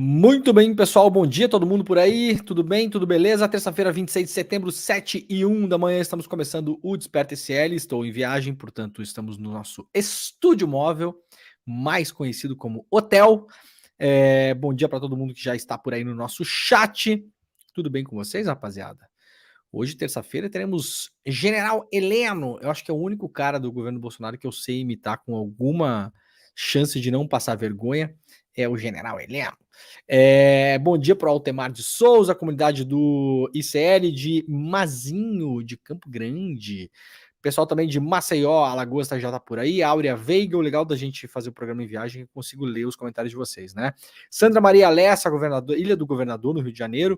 Muito bem, pessoal. Bom dia, todo mundo por aí. Tudo bem? Tudo beleza? Terça-feira, 26 de setembro, 7h01 da manhã, estamos começando o Desperta SL. Estou em viagem, portanto, estamos no nosso estúdio móvel, mais conhecido como hotel. Bom dia para todo mundo que já está por aí no nosso chat. Tudo bem com vocês, rapaziada? Hoje, terça-feira, teremos General Heleno. Eu acho que é o único cara do governo Bolsonaro que eu sei imitar com alguma chance de não passar vergonha. É o General Heleno. Bom dia para o Altemar de Souza, comunidade do ICL de Mazinho, de Campo Grande. Pessoal também de Maceió, Alagoas já tá por aí. Áurea Veiga, o legal da gente fazer o programa em viagem é que eu consigo ler os comentários de vocês, né? Sandra Maria Lessa, Ilha do Governador, no Rio de Janeiro.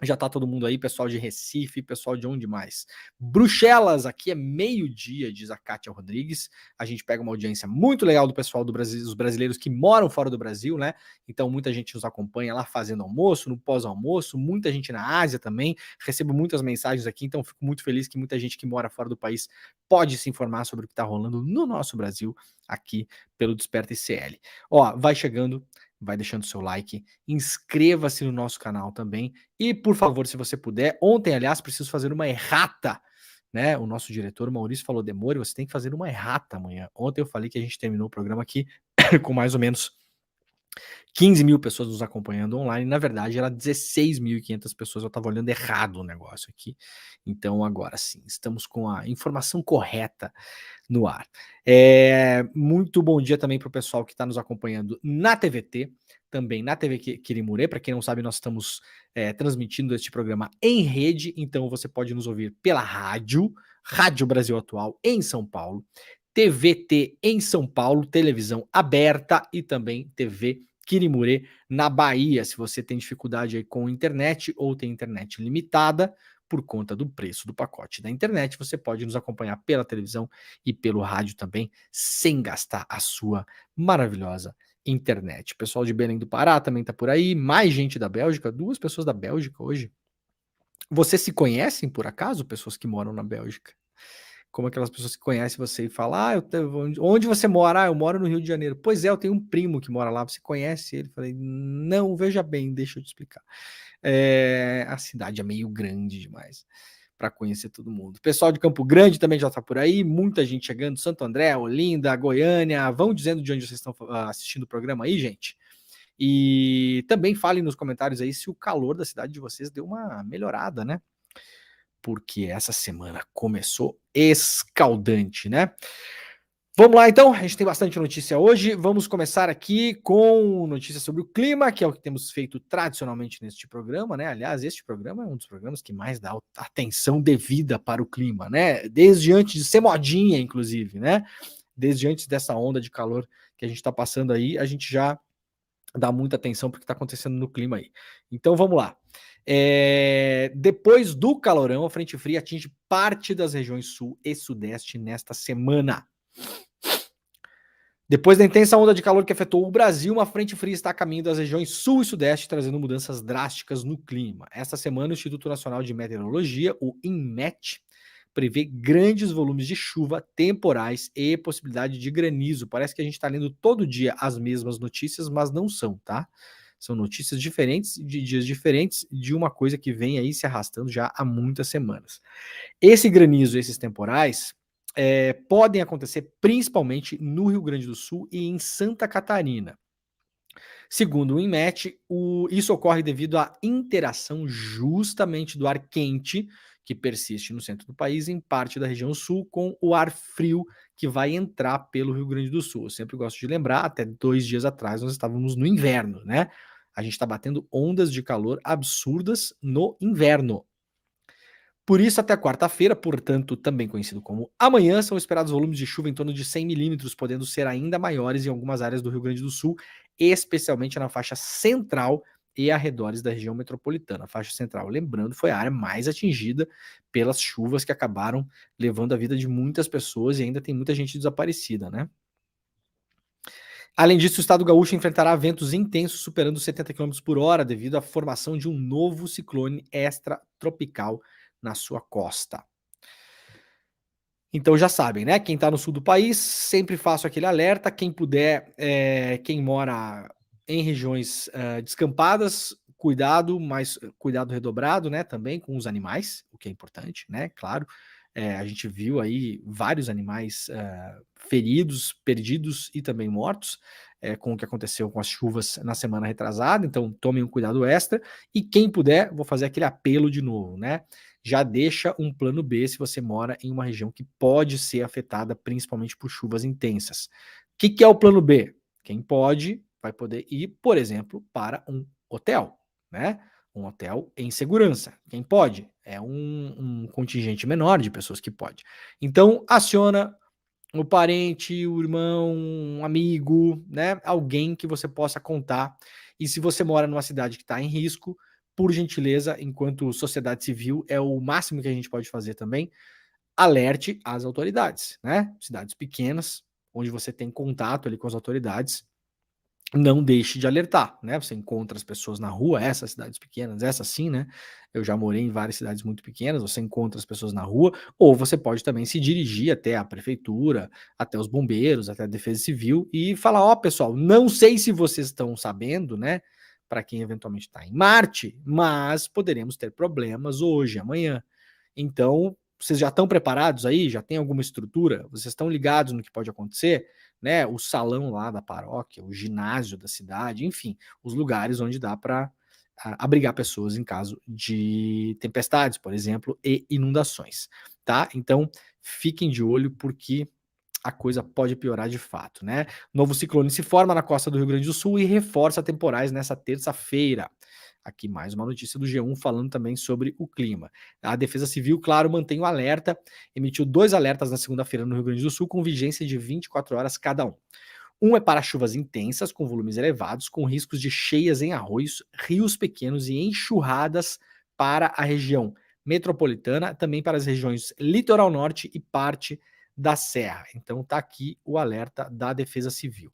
Já tá todo mundo aí, pessoal de Recife, pessoal de onde mais? Bruxelas, aqui é meio-dia, diz a Kátia Rodrigues. A gente pega uma audiência muito legal do pessoal do Brasil, dos brasileiros que moram fora do Brasil, né? Então muita gente nos acompanha lá fazendo almoço, no pós-almoço, muita gente na Ásia também. Recebo muitas mensagens aqui, então fico muito feliz que muita gente que mora fora do país pode se informar sobre o que tá rolando no nosso Brasil aqui pelo Desperta ICL. Ó, vai chegando, vai deixando seu like, inscreva-se no nosso canal também e, por favor, se você puder, ontem, aliás, preciso fazer uma errata, né? O nosso diretor, Maurício, falou, Demore, você tem que fazer uma errata amanhã. Ontem eu falei que a gente terminou o programa aqui com mais ou menos 15 mil pessoas nos acompanhando online. Na verdade, era 16.500 pessoas. Eu estava olhando errado o negócio aqui. Então, agora sim, estamos com a informação correta no ar. Muito bom dia também para o pessoal que está nos acompanhando na TVT, também na TV Quirimurê. Para quem não sabe, nós estamos transmitindo este programa em rede, então você pode nos ouvir pela rádio, Rádio Brasil Atual em São Paulo, TVT em São Paulo, televisão aberta e também TV Quirimurê na Bahia. Se você tem dificuldade aí com internet ou tem internet limitada, por conta do preço do pacote da internet, você pode nos acompanhar pela televisão e pelo rádio também, sem gastar a sua maravilhosa internet. O pessoal de Belém do Pará também tá por aí, mais gente da Bélgica, 2 pessoas da Bélgica hoje. Vocês se conhecem, por acaso, pessoas que moram na Bélgica? Como aquelas pessoas que conhecem você e falam, onde você mora? Ah, eu moro no Rio de Janeiro. Pois é, eu tenho um primo que mora lá, você conhece ele? Falei, não, veja bem, deixa eu te explicar. A cidade é meio grande demais para conhecer todo mundo. O pessoal de Campo Grande também já está por aí, muita gente chegando, Santo André, Olinda, Goiânia, vão dizendo de onde vocês estão assistindo o programa aí, gente. E também falem nos comentários aí se o calor da cidade de vocês deu uma melhorada, né? Porque essa semana começou escaldante, né? Vamos lá, então. A gente tem bastante notícia hoje. Vamos começar aqui com notícias sobre o clima, que é o que temos feito tradicionalmente neste programa, né? Aliás, este programa é um dos programas que mais dá atenção devida para o clima, né? Desde antes de ser modinha, inclusive, né? Desde antes dessa onda de calor que a gente está passando aí, a gente já dá muita atenção para o que está acontecendo no clima aí. Então vamos lá. Depois do calorão, a frente fria atinge parte das regiões sul e sudeste nesta semana. Depois da intensa onda de calor que afetou o Brasil, uma frente fria está a caminho das regiões sul e sudeste, trazendo mudanças drásticas no clima. Esta semana, o Instituto Nacional de Meteorologia, o INMET, prevê grandes volumes de chuva, temporais e possibilidade de granizo. Parece que a gente está lendo todo dia as mesmas notícias, mas não são, tá? São notícias diferentes, de dias diferentes, de uma coisa que vem aí se arrastando já há muitas semanas. Esse granizo, esses temporais, podem acontecer principalmente no Rio Grande do Sul e em Santa Catarina. Segundo o INMET, isso ocorre devido à interação justamente do ar quente, que persiste no centro do país, em parte da região sul, com o ar frio que vai entrar pelo Rio Grande do Sul. Eu sempre gosto de lembrar, até 2 dias atrás nós estávamos no inverno, né? A gente está batendo ondas de calor absurdas no inverno. Por isso, até quarta-feira, portanto, também conhecido como amanhã, são esperados volumes de chuva em torno de 100 milímetros, podendo ser ainda maiores em algumas áreas do Rio Grande do Sul, especialmente na faixa central e arredores da região metropolitana. A faixa central, lembrando, foi a área mais atingida pelas chuvas que acabaram levando a vida de muitas pessoas e ainda tem muita gente desaparecida, né? Além disso, o estado gaúcho enfrentará ventos intensos superando 70 km por hora devido à formação de um novo ciclone extratropical na sua costa. Então já sabem, né? Quem está no sul do país, sempre faço aquele alerta. Quem puder, quem mora em regiões descampadas, cuidado, mas cuidado redobrado, né, também com os animais, o que é importante, né, claro. A gente viu aí vários animais feridos, perdidos e também mortos, com o que aconteceu com as chuvas na semana retrasada, então tomem um cuidado extra. E quem puder, vou fazer aquele apelo de novo, né? Já deixa um plano B se você mora em uma região que pode ser afetada principalmente por chuvas intensas. O que é o plano B? Quem pode vai poder ir, por exemplo, para um hotel, né? Um hotel em segurança. Quem pode? É um contingente menor de pessoas que pode. Então, aciona o parente, o irmão, um amigo, né? Alguém que você possa contar. E se você mora numa cidade que está em risco, por gentileza, enquanto sociedade civil, é o máximo que a gente pode fazer também, alerte as autoridades, né? Cidades pequenas, onde você tem contato ali com as autoridades, não deixe de alertar, né? Você encontra as pessoas na rua, essas cidades pequenas, essa sim, né? Eu já morei em várias cidades muito pequenas, você encontra as pessoas na rua, ou você pode também se dirigir até a prefeitura, até os bombeiros, até a Defesa Civil e falar: ó, pessoal, não sei se vocês estão sabendo, né? Para quem eventualmente está em Marte, mas poderemos ter problemas hoje, amanhã. Então, vocês já estão preparados aí? Já tem alguma estrutura? Vocês estão ligados no que pode acontecer? Né? O salão lá da paróquia, o ginásio da cidade, enfim, os lugares onde dá para abrigar pessoas em caso de tempestades, por exemplo, e inundações, tá? Então, fiquem de olho porque a coisa pode piorar de fato, né? Novo ciclone se forma na costa do Rio Grande do Sul e reforça temporais nessa terça-feira. Aqui mais uma notícia do G1 falando também sobre o clima. A Defesa Civil, claro, mantém o alerta, emitiu 2 alertas na segunda-feira no Rio Grande do Sul com vigência de 24 horas cada um. Um é para chuvas intensas com volumes elevados, com riscos de cheias em arroios, rios pequenos e enxurradas para a região metropolitana, também para as regiões litoral norte e parte da serra. Então tá aqui o alerta da Defesa Civil.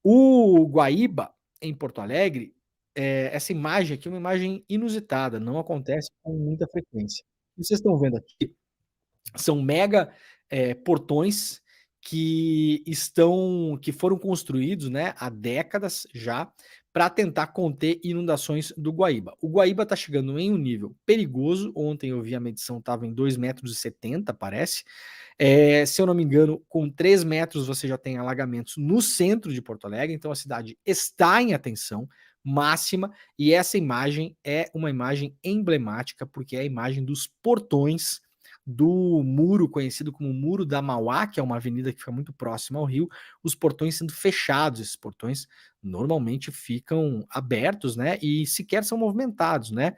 O Guaíba, em Porto Alegre, essa imagem aqui é uma imagem inusitada, não acontece com muita frequência. Vocês estão vendo aqui, são mega, portões que foram construídos, né, há décadas já, para tentar conter inundações do Guaíba. O Guaíba está chegando em um nível perigoso, ontem eu vi a medição, estava em 2,70 m parece, se eu não me engano, com 3 metros você já tem alagamentos no centro de Porto Alegre, então a cidade está em atenção máxima, e essa imagem é uma imagem emblemática, porque é a imagem dos portões do muro conhecido como Muro da Mauá, que é uma avenida que fica muito próxima ao rio, os portões sendo fechados. Esses portões normalmente ficam abertos, né, e sequer são movimentados, né.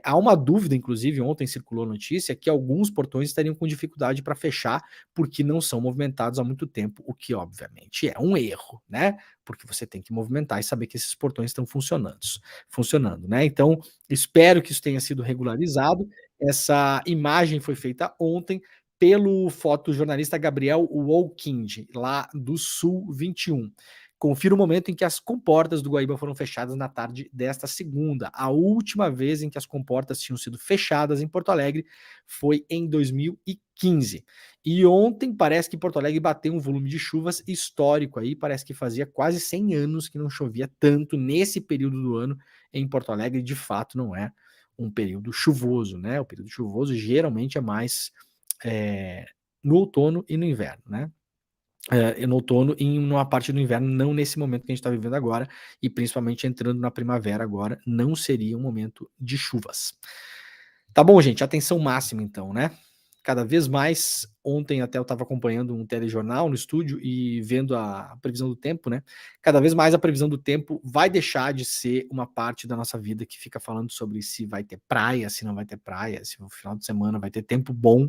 Há uma dúvida, inclusive, ontem circulou notícia que alguns portões estariam com dificuldade para fechar, porque não são movimentados há muito tempo, o que obviamente é um erro, né, porque você tem que movimentar e saber que esses portões estão funcionando, né. Então, espero que isso tenha sido regularizado. Essa imagem foi feita ontem pelo fotojornalista Gabriel Wolkind, lá do Sul 21. Confira o momento em que as comportas do Guaíba foram fechadas na tarde desta segunda. A última vez em que as comportas tinham sido fechadas em Porto Alegre foi em 2015. E ontem parece que Porto Alegre bateu um volume de chuvas histórico aí, parece que fazia quase 100 anos que não chovia tanto nesse período do ano em Porto Alegre, de fato não é um período chuvoso, né? O período chuvoso geralmente é mais é, no outono e no inverno, né? No outono e numa parte do inverno, não nesse momento que a gente está vivendo agora, e principalmente entrando na primavera agora, não seria um momento de chuvas. Tá bom, gente, atenção máxima então, né? Cada vez mais, ontem até eu estava acompanhando um telejornal no estúdio e vendo a previsão do tempo, né? Cada vez mais a previsão do tempo vai deixar de ser uma parte da nossa vida que fica falando sobre se vai ter praia, se não vai ter praia, se no final de semana vai ter tempo bom,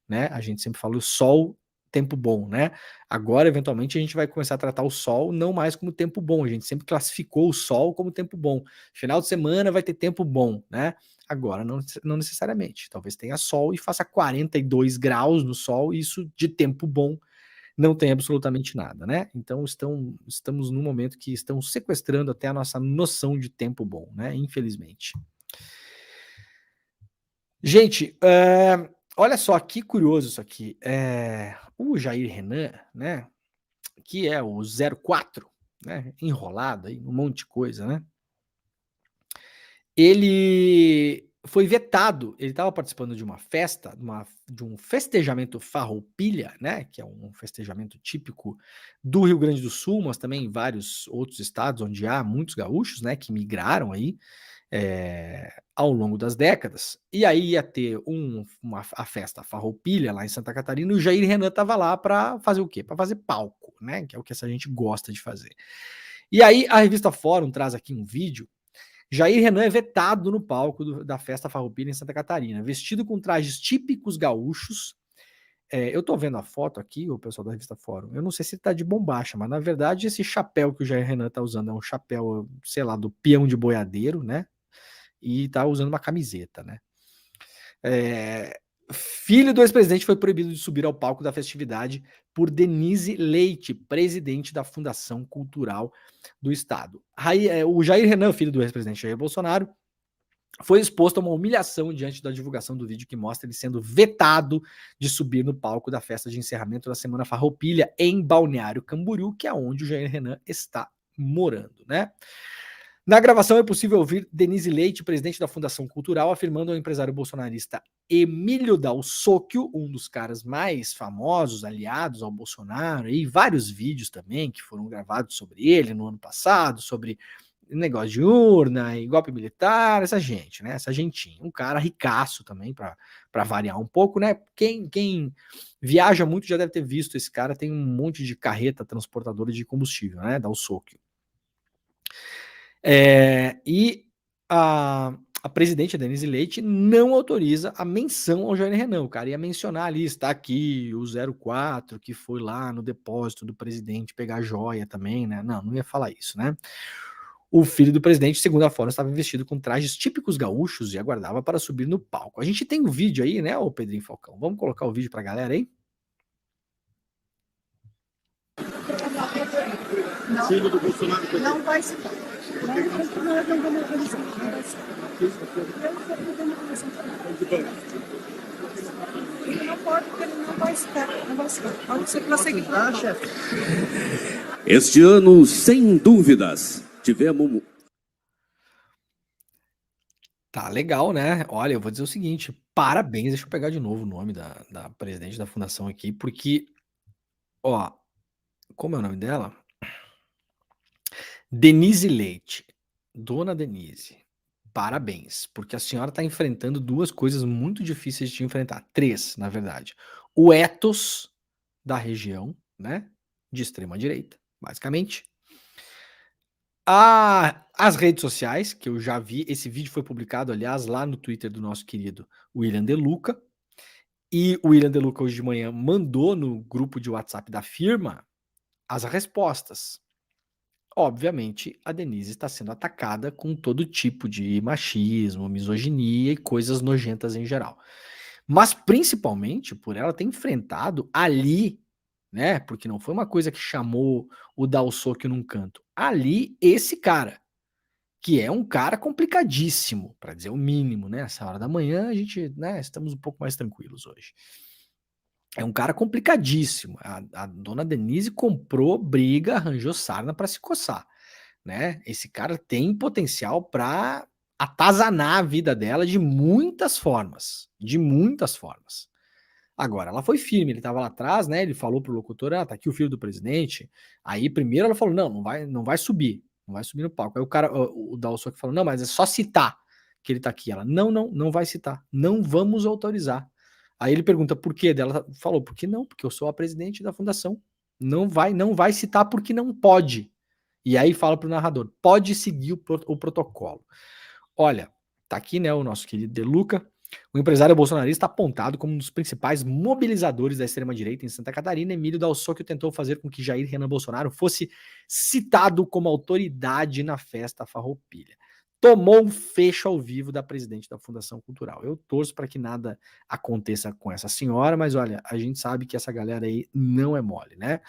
né? A gente sempre fala o sol, tempo bom, né? Agora, eventualmente, a gente vai começar a tratar o sol não mais como tempo bom, a gente sempre classificou o sol como tempo bom. Final de semana vai ter tempo bom, né? Agora não necessariamente. Talvez tenha sol e faça 42 graus no sol, e isso de tempo bom não tem absolutamente nada, né? Então estamos num momento que estão sequestrando até a nossa noção de tempo bom, né? Infelizmente. Gente, olha só que curioso isso aqui. O Jair Renan, né? Que é o 04, né, enrolado aí, um monte de coisa, né? Ele foi vetado, ele estava participando de uma festa, de um festejamento farroupilha, né, que é um festejamento típico do Rio Grande do Sul, mas também em vários outros estados onde há muitos gaúchos, né, que migraram aí, ao longo das décadas. E aí ia ter a festa farroupilha lá em Santa Catarina, e o Jair Renan estava lá para fazer o quê? Para fazer palco, né, que é o que essa gente gosta de fazer. E aí a revista Fórum traz aqui um vídeo. Jair Renan é vetado no palco da festa farroupilha em Santa Catarina, vestido com trajes típicos gaúchos. Eu tô vendo a foto aqui, o pessoal da revista Fórum, eu não sei se tá de bombacha, mas na verdade esse chapéu que o Jair Renan tá usando é um chapéu, sei lá, do peão de boiadeiro, né? E tá usando uma camiseta, né? Filho do ex-presidente foi proibido de subir ao palco da festividade por Denise Leite, presidente da Fundação Cultural do Estado. O Jair Renan, filho do ex-presidente Jair Bolsonaro, foi exposto a uma humilhação diante da divulgação do vídeo que mostra ele sendo vetado de subir no palco da festa de encerramento da Semana Farroupilha em Balneário Camboriú, que é onde o Jair Renan está morando, né? Na gravação é possível ouvir Denise Leite, presidente da Fundação Cultural, afirmando ao empresário bolsonarista Emílio Dalsocchio, um dos caras mais famosos, aliados ao Bolsonaro, e vários vídeos também que foram gravados sobre ele no ano passado, sobre negócio de urna e golpe militar, essa gente, né? Essa gentinha. Um cara ricaço também, para variar um pouco, né? Quem viaja muito já deve ter visto esse cara, tem um monte de carreta transportadora de combustível, né? Dalsocchio. E a presidente, a Denise Leite, não autoriza a menção ao Jair Renan. O cara ia mencionar ali, está aqui o 04, que foi lá no depósito do presidente pegar a joia também, né? Não ia falar isso, né? O filho do presidente, segundo a Fórum, estava vestido com trajes típicos gaúchos e aguardava para subir no palco. A gente tem um vídeo aí, né, ô Pedrinho Falcão? Vamos colocar o vídeo para a galera aí? Não, filho do Bolsonaro não vai ser. Ele não pode, porque ele não vai estar. Não vai estar. Pode ser prosseguir. Chefe. Este ano, sem dúvidas, tivemos. Tá legal, né? Olha, eu vou dizer o seguinte: parabéns, deixa eu pegar de novo o nome da presidente da fundação aqui, porque, ó, como é o nome dela? Denise Leite. Dona Denise, parabéns, porque a senhora está enfrentando duas coisas muito difíceis de enfrentar. Três, na verdade. O ethos da região, né? De extrema direita, basicamente. As redes sociais, que eu já vi, esse vídeo foi publicado, aliás, lá no Twitter do nosso querido William De Luca. E o William De Luca hoje de manhã mandou no grupo de WhatsApp da firma as respostas. Obviamente, a Denise está sendo atacada com todo tipo de machismo, misoginia e coisas nojentas em geral. Mas principalmente por ela ter enfrentado ali, né? Porque não foi uma coisa que chamou o Dalsocchio num canto. Ali, esse cara, que é um cara complicadíssimo, para dizer o mínimo, né? Essa hora da manhã a gente, né, estamos um pouco mais tranquilos hoje. É um cara complicadíssimo. A dona Denise comprou briga, arranjou sarna para se coçar, né? Esse cara tem potencial para atazanar a vida dela de muitas formas, de muitas formas. Agora, ela foi firme, ele estava lá atrás, né? Ele falou pro locutor: "Ah, tá aqui o filho do presidente". Aí primeiro ela falou: não vai subir, não vai subir no palco". Aí o cara, o Dalsocchio falou: "Não, mas é só citar que ele tá aqui". Ela: não vai citar. Não vamos autorizar". Aí ele pergunta por quê? Ela falou: "Por que não? Porque eu sou a presidente da fundação. Não vai citar porque não pode". E aí fala pro narrador: "Pode seguir o protocolo". Olha, tá aqui, né, o nosso querido De Luca. O empresário bolsonarista apontado como um dos principais mobilizadores da extrema-direita em Santa Catarina, Emílio Dalsocchio tentou fazer com que Jair Renan Bolsonaro fosse citado como autoridade na festa farroupilha. Tomou um fecho ao vivo da presidente da Fundação Cultural. Eu torço para que nada aconteça com essa senhora, mas olha, a gente sabe que essa galera aí não é mole, né?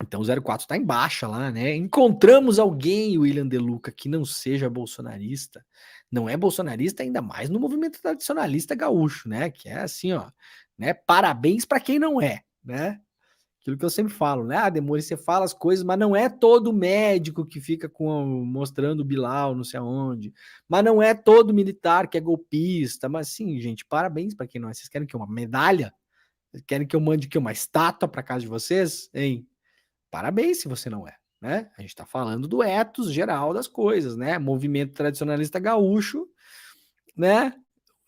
Então o 04 está em baixa lá, né? Encontramos alguém, William De Luca, que não seja bolsonarista. Não é bolsonarista, ainda mais no movimento tradicionalista gaúcho, né? Que é assim, ó, né? Parabéns para quem não é, né? Aquilo que eu sempre falo, né? Ah, Demore, você fala as coisas, mas não é todo médico que fica mostrando o Bilal, não sei aonde. Mas não é todo militar que é golpista. Mas sim, gente, parabéns para quem não é. Vocês querem que uma medalha? Vocês querem que eu mande aqui uma estátua para casa de vocês? Hein? Parabéns se você não é, né? A gente está falando do ethos geral das coisas, né? Movimento tradicionalista gaúcho, né?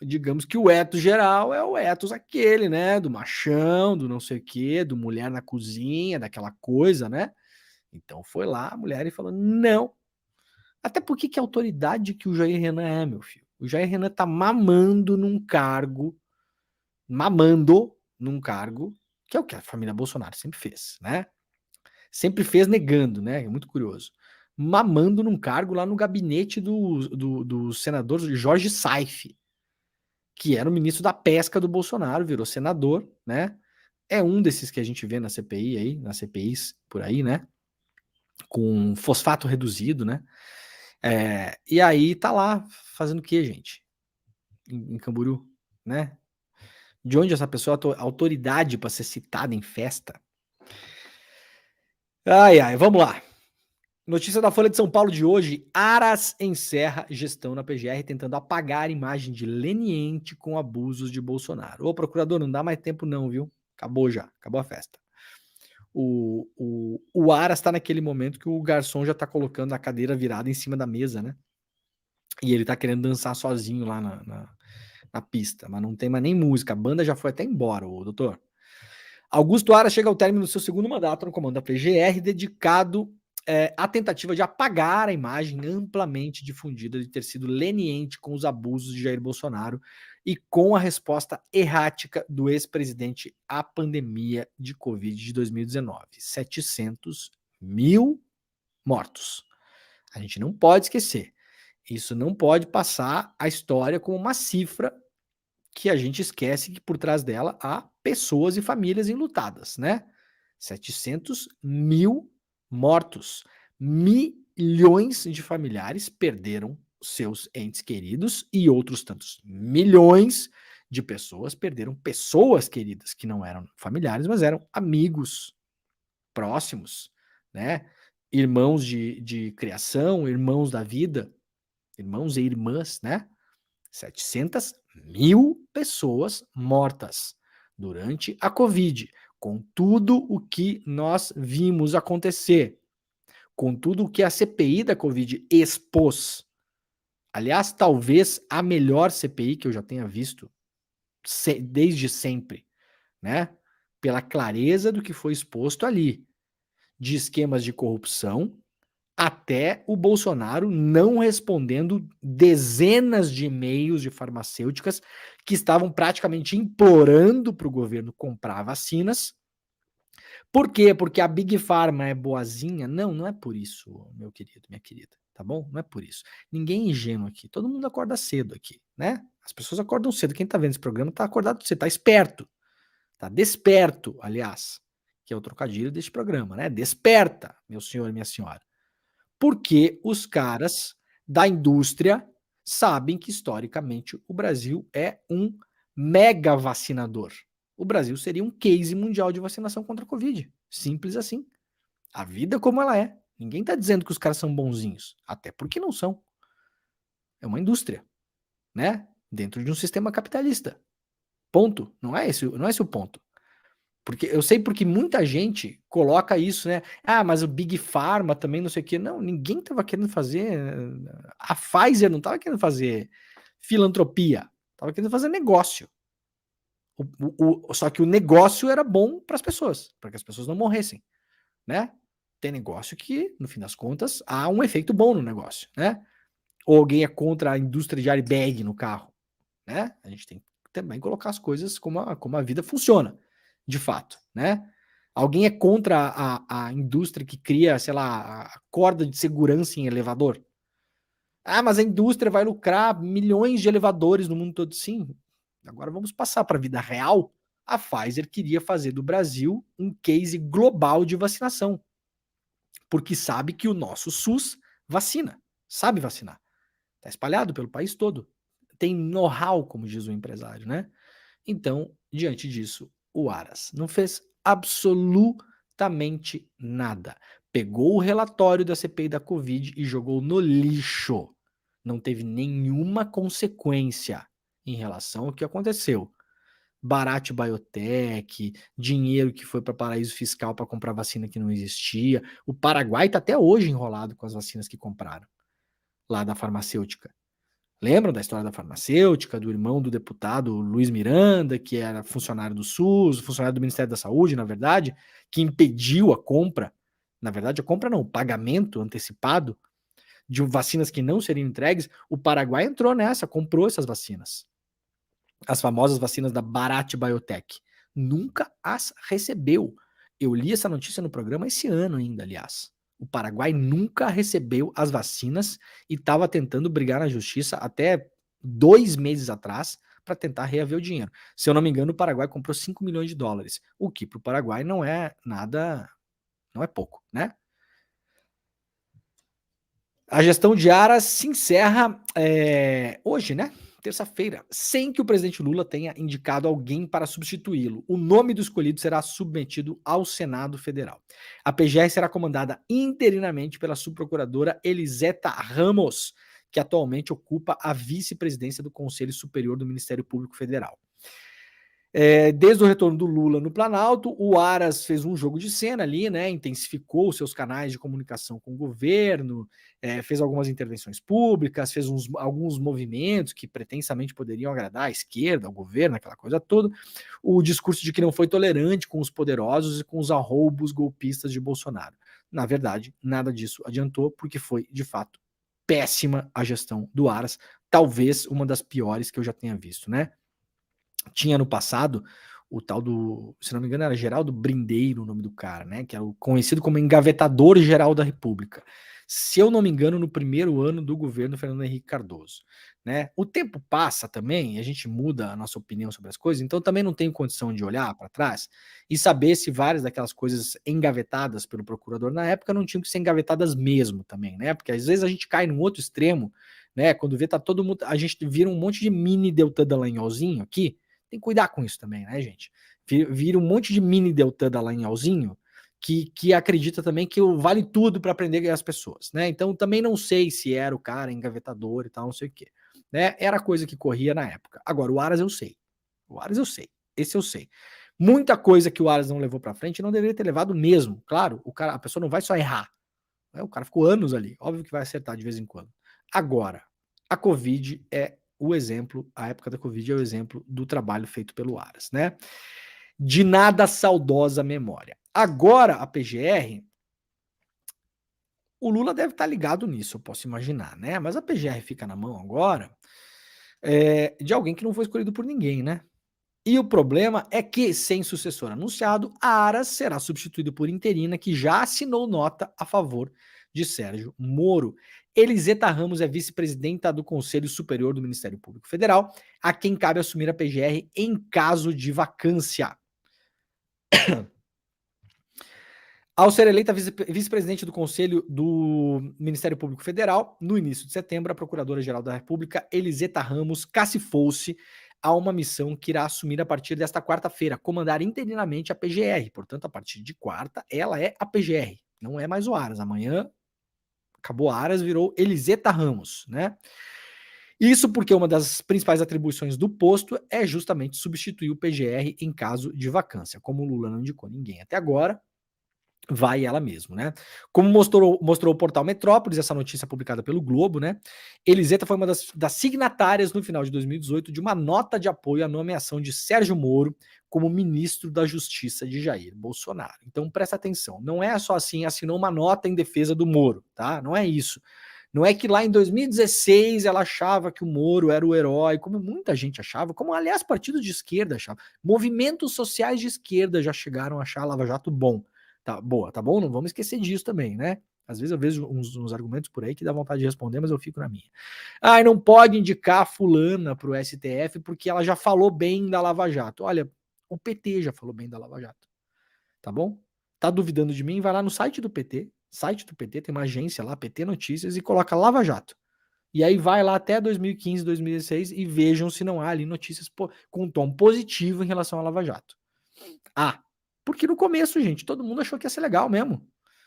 Digamos que o ethos geral é o ethos aquele, né? Do machão, do não sei o quê, do mulher na cozinha, daquela coisa, né? Então foi lá a mulher e falou: não. Até porque que autoridade que o Jair Renan é, meu filho? O Jair Renan tá mamando num cargo, que é o que a família Bolsonaro sempre fez, né? Sempre fez negando, né? É muito curioso. Mamando num cargo lá no gabinete do senador Jorge Saif, que era o ministro da pesca do Bolsonaro, virou senador, né? É um desses que a gente vê na CPI aí, nas CPIs por aí, né? Com fosfato reduzido, né? E aí tá lá fazendo o quê, gente? Em Camboriú, né? De onde essa pessoa é autoridade para ser citada em festa? Ai, ai, vamos lá. Notícia da Folha de São Paulo de hoje: Aras encerra gestão na PGR tentando apagar a imagem de leniente com abusos de Bolsonaro. Ô, procurador, não dá mais tempo não, viu? Acabou já, acabou a festa. O Aras está naquele momento que o garçom já tá colocando a cadeira virada em cima da mesa, né? E ele tá querendo dançar sozinho lá na pista, mas não tem mais nem música, a banda já foi até embora, o doutor. Augusto Aras chega ao término do seu segundo mandato no comando da PGR, dedicado à tentativa de apagar a imagem amplamente difundida de ter sido leniente com os abusos de Jair Bolsonaro e com a resposta errática do ex-presidente à pandemia de Covid de 2019. 700 mil mortos. A gente não pode esquecer. Isso não pode passar a história como uma cifra que a gente esquece que por trás dela há pessoas e famílias enlutadas, né? 700 mil mortos. Milhões de familiares perderam seus entes queridos e outros tantos milhões de pessoas perderam pessoas queridas que não eram familiares, mas eram amigos próximos, né? Irmãos de criação, irmãos da vida, irmãos e irmãs, né? 700 mil pessoas mortas durante a Covid, com tudo o que nós vimos acontecer, com tudo o que a CPI da Covid expôs. Aliás, talvez a melhor CPI que eu já tenha visto desde sempre, né? Pela clareza do que foi exposto ali, de esquemas de corrupção, até o Bolsonaro não respondendo dezenas de e-mails de farmacêuticas que estavam praticamente implorando para o governo comprar vacinas. Por quê? Porque a Big Pharma é boazinha? Não, não é por isso, meu querido, minha querida, tá bom? Não é por isso. Ninguém é ingênuo aqui. Todo mundo acorda cedo aqui, né? As pessoas acordam cedo. Quem tá vendo esse programa tá acordado, você tá esperto. Tá desperto, aliás, que é o trocadilho deste programa, né? Desperta, meu senhor e minha senhora. Porque os caras da indústria sabem que, historicamente, o Brasil é um mega vacinador. O Brasil seria um case mundial de vacinação contra a Covid. Simples assim. A vida como ela é. Ninguém está dizendo que os caras são bonzinhos. Até porque não são. É uma indústria, né? Dentro de um sistema capitalista. Ponto. Não é esse o ponto. Porque eu sei porque muita gente coloca isso, né? Ah, mas o Big Pharma também, não sei o quê. Não, ninguém estava querendo fazer. A Pfizer não estava querendo fazer filantropia, estava querendo fazer negócio. Só que o negócio era bom para as pessoas, para que as pessoas não morressem, né? Tem negócio que, no fim das contas, há um efeito bom no negócio, né? Ou alguém é contra a indústria de airbag no carro, né? A gente tem que também colocar as coisas como a vida funciona, de fato, né? Alguém é contra a indústria que cria, sei lá, a corda de segurança em elevador? Ah, mas a indústria vai lucrar milhões de elevadores no mundo todo. Sim, agora vamos passar para a vida real. A Pfizer queria fazer do Brasil um case global de vacinação, porque sabe que o nosso SUS vacina, sabe vacinar. Está espalhado pelo país todo. Tem know-how, como diz o empresário, né? Então, diante disso, o Aras não fez absolutamente nada. Pegou o relatório da CPI da Covid e jogou no lixo. Não teve nenhuma consequência em relação ao que aconteceu. Bharat Biotech, dinheiro que foi para paraíso fiscal para comprar vacina que não existia. O Paraguai está até hoje enrolado com as vacinas que compraram lá da farmacêutica. Lembram da história da farmacêutica, do irmão do deputado Luiz Miranda, que era funcionário do SUS, funcionário do Ministério da Saúde, na verdade, que impediu a compra, na verdade a compra não, o pagamento antecipado de vacinas que não seriam entregues. O Paraguai entrou nessa, comprou essas vacinas. As famosas vacinas da Bharat Biotech. Nunca as recebeu. Eu li essa notícia no programa esse ano ainda, aliás. O Paraguai nunca recebeu as vacinas e estava tentando brigar na justiça até 2 meses atrás para tentar reaver o dinheiro. Se eu não me engano, o Paraguai comprou 5 milhões de dólares, o que para o Paraguai não é nada, não é pouco, né? A gestão de Aras se encerra hoje, né? Terça-feira, sem que o presidente Lula tenha indicado alguém para substituí-lo. O nome do escolhido será submetido ao Senado Federal. A PGR será comandada interinamente pela subprocuradora Eliseta Ramos, que atualmente ocupa a vice-presidência do Conselho Superior do Ministério Público Federal. Desde o retorno do Lula no Planalto, o Aras fez um jogo de cena ali, né? Intensificou seus canais de comunicação com o governo, fez algumas intervenções públicas, fez alguns movimentos que pretensamente poderiam agradar à esquerda, ao governo, aquela coisa toda. O discurso de que não foi tolerante com os poderosos e com os arroubos golpistas de Bolsonaro. Na verdade, nada disso adiantou, porque foi, de fato, péssima a gestão do Aras, talvez uma das piores que eu já tenha visto, né? Tinha no passado o tal do, se não me engano, era Geraldo Brindeiro o nome do cara, né? Que era conhecido como engavetador geral da República. Se eu não me engano, no primeiro ano do governo Fernando Henrique Cardoso, né? O tempo passa também, a gente muda a nossa opinião sobre as coisas, então também não tenho condição de olhar para trás e saber se várias daquelas coisas engavetadas pelo procurador na época não tinham que ser engavetadas mesmo também, né? Porque às vezes a gente cai num outro extremo, né? Quando vê tá todo mundo, a gente vira um monte de mini Deltan Dallagnolzinho aqui. Tem que cuidar com isso também, né, gente? Vira um monte de mini Deltan Dallagnolzinho que acredita também que vale tudo para aprender as pessoas, né? Então também não sei se era o cara engavetador e tal, não sei o quê. Né? Era coisa que corria na época. Agora, o Aras eu sei. O Aras eu sei. Esse eu sei. Muita coisa que o Aras não levou para frente não deveria ter levado mesmo. Claro, a pessoa não vai só errar. Né? O cara ficou anos ali. Óbvio que vai acertar de vez em quando. Agora, a Covid é o exemplo, a época da Covid é o exemplo do trabalho feito pelo Aras, né? De nada saudosa memória. Agora, a PGR, o Lula deve estar ligado nisso, eu posso imaginar, né? Mas a PGR fica na mão agora de alguém que não foi escolhido por ninguém, né? E o problema é que, sem sucessor anunciado, a Aras será substituído por interina, que já assinou nota a favor de Sérgio Moro. Eliseta Ramos é vice-presidenta do Conselho Superior do Ministério Público Federal, a quem cabe assumir a PGR em caso de vacância. Ao ser eleita vice-presidente do Conselho do Ministério Público Federal, no início de setembro, a Procuradora-Geral da República, Eliseta Ramos, cacifou-se a uma missão que irá assumir a partir desta quarta-feira, comandar interinamente a PGR. Portanto, a partir de quarta, ela é a PGR, não é mais o Aras. Amanhã acabou Aras, virou Eliseta Ramos, né? Isso porque uma das principais atribuições do posto é justamente substituir o PGR em caso de vacância. Como o Lula não indicou ninguém até agora, vai ela mesmo, né? Como mostrou o portal Metrópolis, essa notícia publicada pelo Globo, né? Eliseta foi uma das signatárias no final de 2018 de uma nota de apoio à nomeação de Sérgio Moro como ministro da Justiça de Jair Bolsonaro. Então presta atenção, não é só assim, assinou uma nota em defesa do Moro, tá? Não é isso. Não é que lá em 2016 ela achava que o Moro era o herói, como muita gente achava, como aliás partidos de esquerda achavam. Movimentos sociais de esquerda já chegaram a achar a Lava Jato bom. Tá, boa, tá bom? Não vamos esquecer disso também, né? Às vezes eu vejo uns argumentos por aí que dá vontade de responder, mas eu fico na minha. Ah, não pode indicar a fulana pro STF porque ela já falou bem da Lava Jato. Olha, o PT já falou bem da Lava Jato. Tá bom? Tá duvidando de mim? Vai lá no site do PT. Site do PT, tem uma agência lá, PT Notícias, e coloca Lava Jato. E aí vai lá até 2015, 2016 e vejam se não há ali notícias com tom positivo em relação à Lava Jato. Ah, Porque no começo, gente, todo mundo achou que ia ser legal mesmo,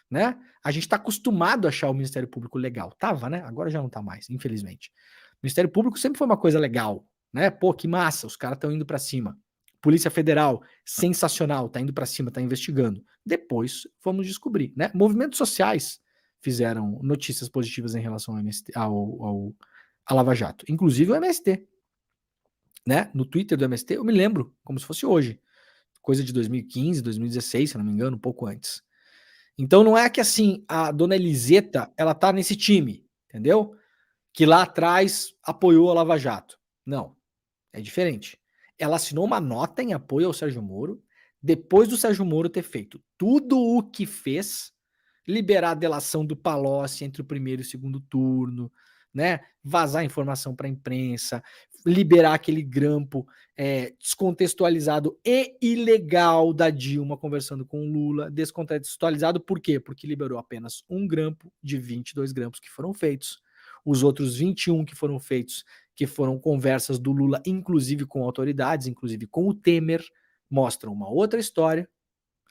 né? A gente está acostumado a achar o Ministério Público legal. Tava, né? Agora já não tá mais, infelizmente. O Ministério Público sempre foi uma coisa legal, né? Pô, que massa, os caras estão indo para cima. Polícia Federal, sensacional, tá indo para cima, tá investigando. Depois vamos descobrir, né? Movimentos sociais fizeram notícias positivas em relação ao MST, à Lava Jato, inclusive o MST, né? No Twitter do MST, eu me lembro como se fosse hoje, coisa de 2015, 2016, se não me engano, um pouco antes. Então não é que assim, a dona Eliseta, ela tá nesse time, entendeu? Que lá atrás apoiou a Lava Jato. Não, é diferente. Ela assinou uma nota em apoio ao Sérgio Moro, depois do Sérgio Moro ter feito tudo o que fez, liberar a delação do Palocci entre o primeiro e o segundo turno, né? Vazar informação para a imprensa, liberar aquele grampo descontextualizado e ilegal da Dilma conversando com o Lula, descontextualizado por quê? Porque liberou apenas um grampo de 22 grampos que foram feitos. Os outros 21 que foram feitos, que foram conversas do Lula, inclusive com autoridades, inclusive com o Temer, mostram uma outra história.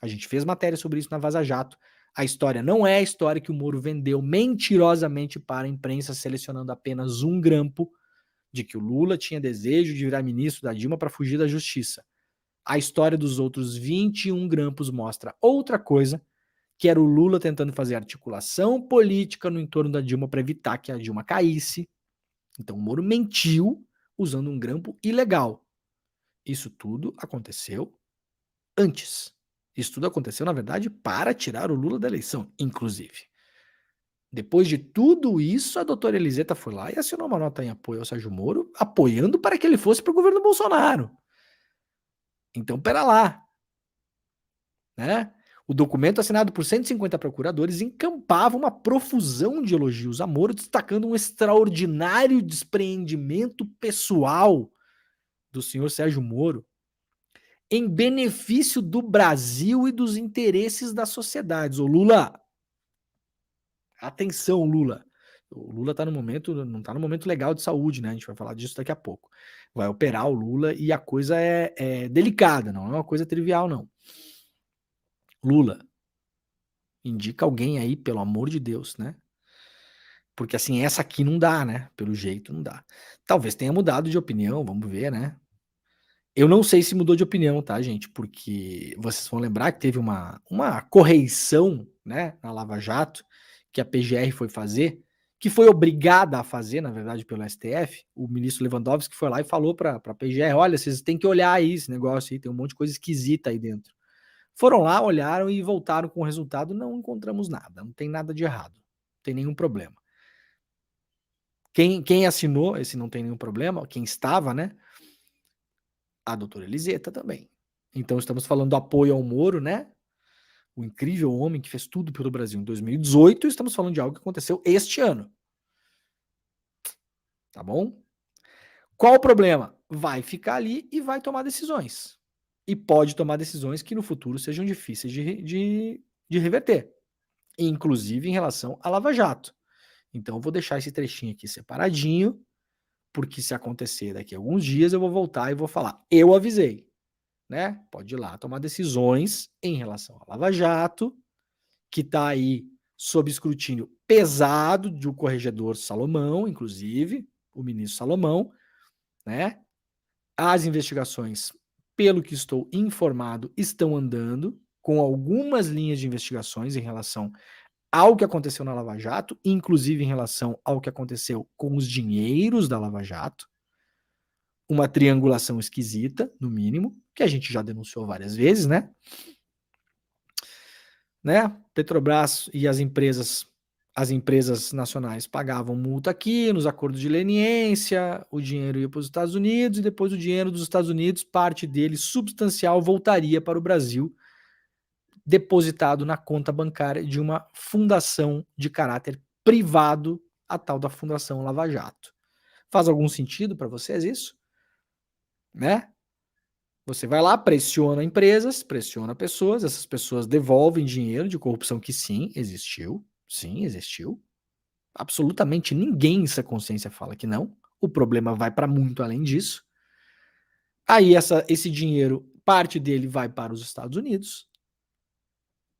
A gente fez matéria sobre isso na Vaza Jato. A história não é a história que o Moro vendeu mentirosamente para a imprensa, selecionando apenas um grampo de que o Lula tinha desejo de virar ministro da Dilma para fugir da justiça. A história dos outros 21 grampos mostra outra coisa, que era o Lula tentando fazer articulação política no entorno da Dilma para evitar que a Dilma caísse. Então o Moro mentiu usando um grampo ilegal. Isso tudo aconteceu antes. Isso tudo aconteceu, na verdade, para tirar o Lula da eleição, inclusive. Depois de tudo isso, a doutora Eliseta foi lá e assinou uma nota em apoio ao Sérgio Moro, apoiando para que ele fosse para o governo Bolsonaro. Então, pera lá. Né? O documento assinado por 150 procuradores encampava uma profusão de elogios a Moro, destacando um extraordinário despreendimento pessoal do senhor Sérgio Moro em benefício do Brasil e dos interesses das sociedades. Ô Lula, atenção, Lula. O Lula tá no momento, não tá no momento legal de saúde, né? A gente vai falar disso daqui a pouco. Vai operar o Lula e a coisa é delicada, não é uma coisa trivial, não. Lula, indica alguém aí, pelo amor de Deus, né? Porque assim, essa aqui não dá, né? Pelo jeito, não dá. Talvez tenha mudado de opinião, vamos ver, né? Eu não sei se mudou de opinião, tá, gente? Porque vocês vão lembrar que teve uma correição, né, na Lava Jato, que a PGR foi fazer, que foi obrigada a fazer, na verdade, pelo STF. O ministro Lewandowski foi lá e falou para a PGR: olha, vocês têm que olhar aí esse negócio aí, tem um monte de coisa esquisita aí dentro. Foram lá, olharam e voltaram com o resultado: não encontramos nada, não tem nada de errado, não tem nenhum problema. Quem assinou esse não tem nenhum problema, quem estava, né? A doutora Eliseta também. Então estamos falando do apoio ao Moro, né? O incrível homem que fez tudo pelo Brasil em 2018, estamos falando de algo que aconteceu este ano. Tá bom? Qual o problema? Vai ficar ali e vai tomar decisões. E pode tomar decisões que no futuro sejam difíceis de reverter. Inclusive em relação à Lava Jato. Então eu vou deixar esse trechinho aqui separadinho, porque se acontecer daqui a alguns dias eu vou voltar e vou falar: eu avisei. Né? Pode ir lá tomar decisões em relação à Lava Jato, que está aí sob escrutínio pesado do corregedor Salomão, inclusive, o ministro Salomão, né? As investigações, pelo que estou informado, estão andando com algumas linhas de investigações em relação ao que aconteceu na Lava Jato, inclusive em relação ao que aconteceu com os dinheiros da Lava Jato. Uma triangulação esquisita, no mínimo, que a gente já denunciou várias vezes, né? Petrobras e as empresas nacionais pagavam multa aqui, nos acordos de leniência, o dinheiro ia para os Estados Unidos, e depois o dinheiro dos Estados Unidos, parte dele substancial, voltaria para o Brasil, depositado na conta bancária de uma fundação de caráter privado, a tal da Fundação Lava Jato. Faz algum sentido para vocês isso? Né? Você vai lá, pressiona empresas, pressiona pessoas, essas pessoas devolvem dinheiro de corrupção que sim, existiu. Absolutamente ninguém em sua consciência fala que não. O problema vai para muito além disso. Aí esse dinheiro, parte dele vai para os Estados Unidos,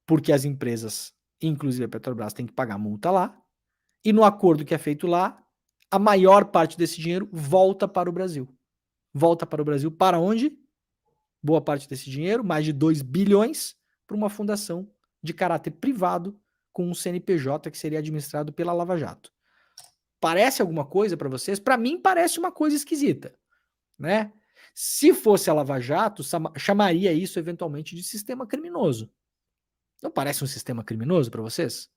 porque as empresas, inclusive a Petrobras, têm que pagar multa lá, e no acordo que é feito lá, a maior parte desse dinheiro volta para o Brasil. Volta para o Brasil para onde? Boa parte desse dinheiro, mais de 2 bilhões, para uma fundação de caráter privado com um CNPJ que seria administrado pela Lava Jato. Parece alguma coisa para vocês? Para mim parece uma coisa esquisita, né? Se fosse a Lava Jato, chamaria isso eventualmente de sistema criminoso. Não parece um sistema criminoso para vocês?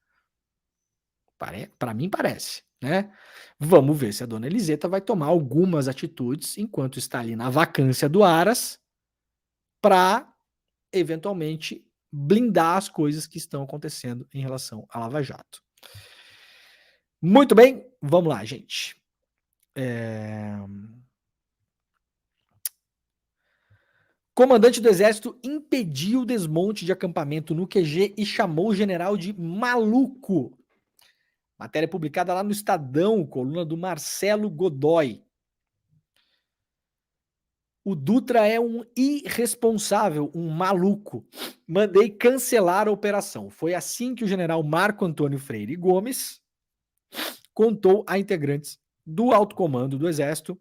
Para mim parece, né? Vamos ver se a dona Eliseta vai tomar algumas atitudes enquanto está ali na vacância do Aras para eventualmente blindar as coisas que estão acontecendo em relação à Lava Jato. Muito bem, vamos lá, gente. Comandante do Exército impediu o desmonte de acampamento no QG e chamou o general de maluco. Matéria publicada lá no Estadão, coluna do Marcelo Godoy. O Dutra é um irresponsável, um maluco. Mandei cancelar a operação. Foi assim que o general Marco Antônio Freire Gomes contou a integrantes do alto comando do Exército,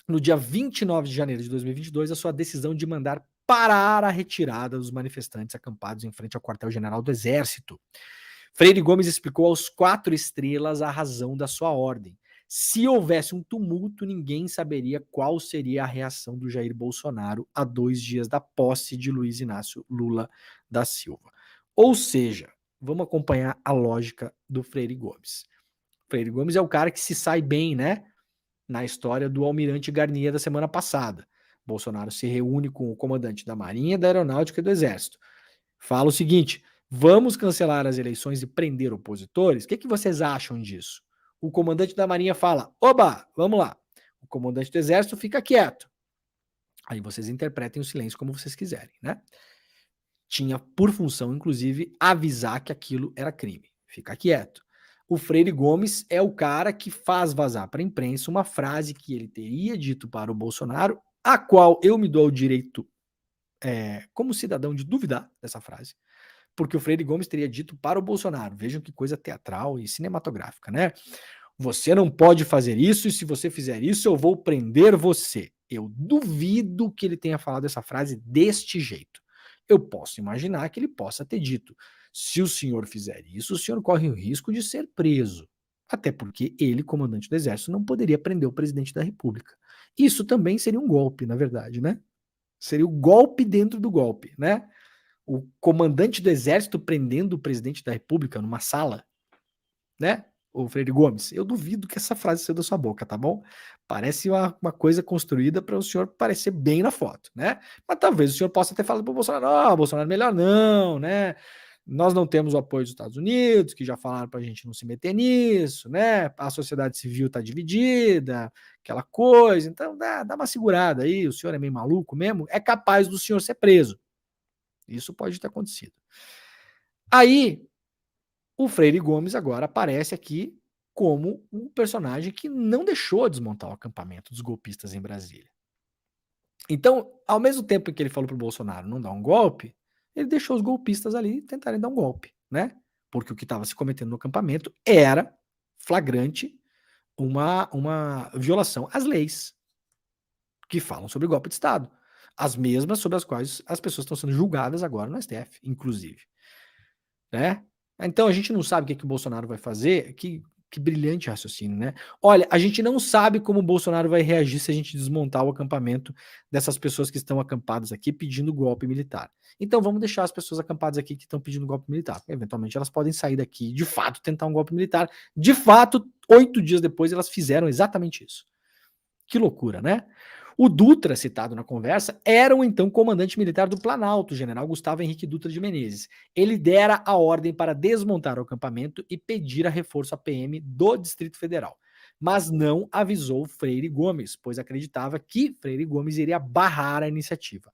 no dia 29 de janeiro de 2022, a sua decisão de mandar parar a retirada dos manifestantes acampados em frente ao quartel-general do Exército. Freire Gomes explicou aos 4 estrelas a razão da sua ordem. Se houvesse um tumulto, ninguém saberia qual seria a reação do Jair Bolsonaro a 2 dias da posse de Luiz Inácio Lula da Silva. Ou seja, vamos acompanhar a lógica do Freire Gomes. Freire Gomes é o cara que se sai bem, né? Na história do Almirante Garnier da semana passada. Bolsonaro se reúne com o comandante da Marinha, da Aeronáutica e do Exército. Fala o seguinte: vamos cancelar as eleições e prender opositores? O que vocês acham disso? O comandante da Marinha fala: oba, vamos lá. O comandante do Exército fica quieto. Aí vocês interpretem o silêncio como vocês quiserem, né? Tinha por função, inclusive, avisar que aquilo era crime. Fica quieto. O Freire Gomes é o cara que faz vazar para a imprensa uma frase que ele teria dito para o Bolsonaro, a qual eu me dou o direito, como cidadão, de duvidar dessa frase, porque o Freire Gomes teria dito para o Bolsonaro, vejam que coisa teatral e cinematográfica, né? Você não pode fazer isso, e se você fizer isso, eu vou prender você. Eu duvido que ele tenha falado essa frase deste jeito. Eu posso imaginar que ele possa ter dito: se o senhor fizer isso, o senhor corre o risco de ser preso. Até porque ele, comandante do Exército, não poderia prender o presidente da República. Isso também seria um golpe, na verdade, né? Seria o golpe dentro do golpe, né? O comandante do Exército prendendo o presidente da República numa sala, né? O Freire Gomes, eu duvido que essa frase saiu da sua boca, tá bom? Parece uma coisa construída para o senhor parecer bem na foto, né? Mas talvez o senhor possa ter falado para o Bolsonaro: Bolsonaro, melhor não, né? Nós não temos o apoio dos Estados Unidos, que já falaram para a gente não se meter nisso, né? A sociedade civil está dividida, aquela coisa, então dá uma segurada aí, o senhor é meio maluco mesmo, é capaz do senhor ser preso. Isso pode ter acontecido. Aí, o Freire Gomes agora aparece aqui como um personagem que não deixou desmontar o acampamento dos golpistas em Brasília. Então, ao mesmo tempo que ele falou para o Bolsonaro não dar um golpe, ele deixou os golpistas ali tentarem dar um golpe, né? Porque o que estava se cometendo no acampamento era flagrante uma violação às leis que falam sobre golpe de Estado. As mesmas sobre as quais as pessoas estão sendo julgadas agora no STF, inclusive. Né? Então a gente não sabe o que o Bolsonaro vai fazer. Que brilhante raciocínio, né? Olha, a gente não sabe como o Bolsonaro vai reagir se a gente desmontar o acampamento dessas pessoas que estão acampadas aqui pedindo golpe militar. Então vamos deixar as pessoas acampadas aqui que estão pedindo golpe militar. Eventualmente elas podem sair daqui e de fato tentar um golpe militar. De fato, 8 dias depois elas fizeram exatamente isso. Que loucura, né? O Dutra, citado na conversa, era o então comandante militar do Planalto, general Gustavo Henrique Dutra de Menezes. Ele dera a ordem para desmontar o acampamento e pedir a reforço à PM do Distrito Federal, mas não avisou Freire Gomes, pois acreditava que Freire Gomes iria barrar a iniciativa.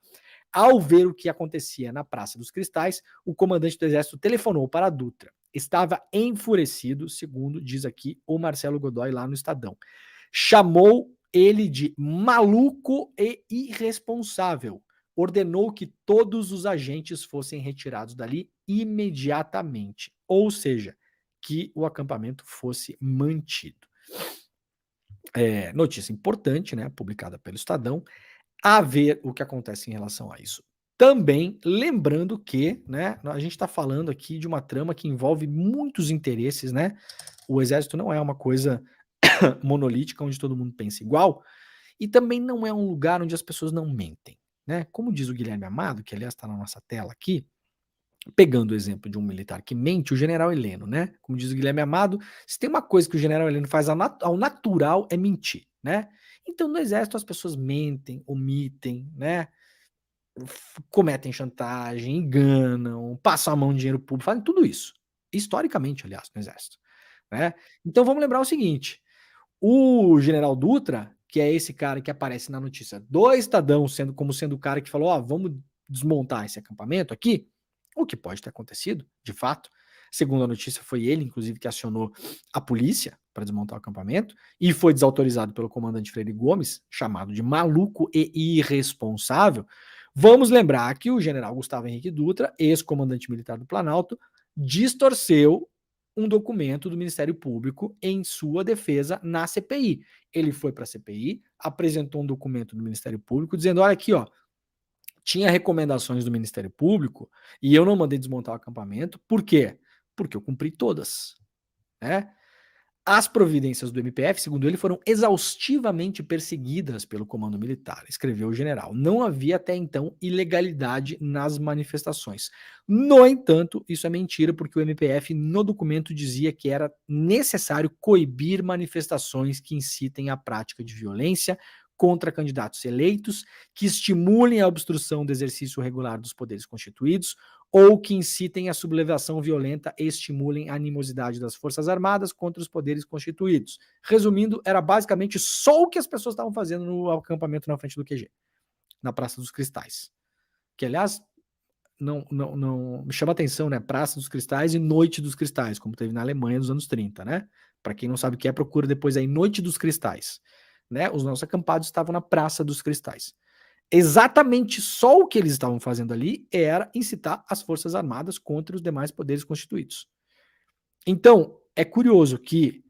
Ao ver o que acontecia na Praça dos Cristais, o comandante do Exército telefonou para Dutra. Estava enfurecido, segundo diz aqui o Marcelo Godoy lá no Estadão. Chamou ele de maluco e irresponsável, ordenou que todos os agentes fossem retirados dali imediatamente, ou seja, que o acampamento fosse mantido. Notícia importante, né, publicada pelo Estadão, a ver o que acontece em relação a isso. Também lembrando que, né, a gente está falando aqui de uma trama que envolve muitos interesses, né? O exército não é uma coisa monolítica onde todo mundo pensa igual, e também não é um lugar onde as pessoas não mentem, né? Como diz o Guilherme Amado, que aliás está na nossa tela aqui, pegando o exemplo de um militar que mente, o general Heleno, né? Como diz o Guilherme Amado, se tem uma coisa que o general Heleno faz ao natural é mentir, né? Então no exército as pessoas mentem, omitem, né? Cometem chantagem, enganam, passam a mão em dinheiro público, fazem tudo isso. Historicamente, aliás, no exército, né? Então vamos lembrar o seguinte: o general Dutra, que é esse cara que aparece na notícia do Estadão, sendo o cara que falou: ó, vamos desmontar esse acampamento aqui, o que pode ter acontecido, de fato. Segundo a notícia, foi ele, inclusive, que acionou a polícia para desmontar o acampamento e foi desautorizado pelo comandante Freire Gomes, chamado de maluco e irresponsável. Vamos lembrar que o general Gustavo Henrique Dutra, ex-comandante militar do Planalto, distorceu um documento do Ministério Público em sua defesa na CPI. Ele foi para a CPI, apresentou um documento do Ministério Público dizendo: olha aqui, ó, tinha recomendações do Ministério Público e eu não mandei desmontar o acampamento. Por quê? Porque eu cumpri todas, né? As providências do MPF, segundo ele, foram exaustivamente perseguidas pelo comando militar, escreveu o general. Não havia até então ilegalidade nas manifestações. No entanto, isso é mentira, porque o MPF no documento dizia que era necessário coibir manifestações que incitem à prática de violência contra candidatos eleitos, que estimulem a obstrução do exercício regular dos poderes constituídos, ou que incitem a sublevação violenta e estimulem a animosidade das Forças Armadas contra os poderes constituídos. Resumindo, era basicamente só o que as pessoas estavam fazendo no acampamento na frente do QG, na Praça dos Cristais. Que, aliás, não me chama atenção, né? Praça dos Cristais e Noite dos Cristais, como teve na Alemanha nos anos 30, né? Para quem não sabe o que é, procura depois aí Noite dos Cristais. Né? Os nossos acampados estavam na Praça dos Cristais. Exatamente só o que eles estavam fazendo ali era incitar as Forças Armadas contra os demais poderes constituídos. Então, é curioso que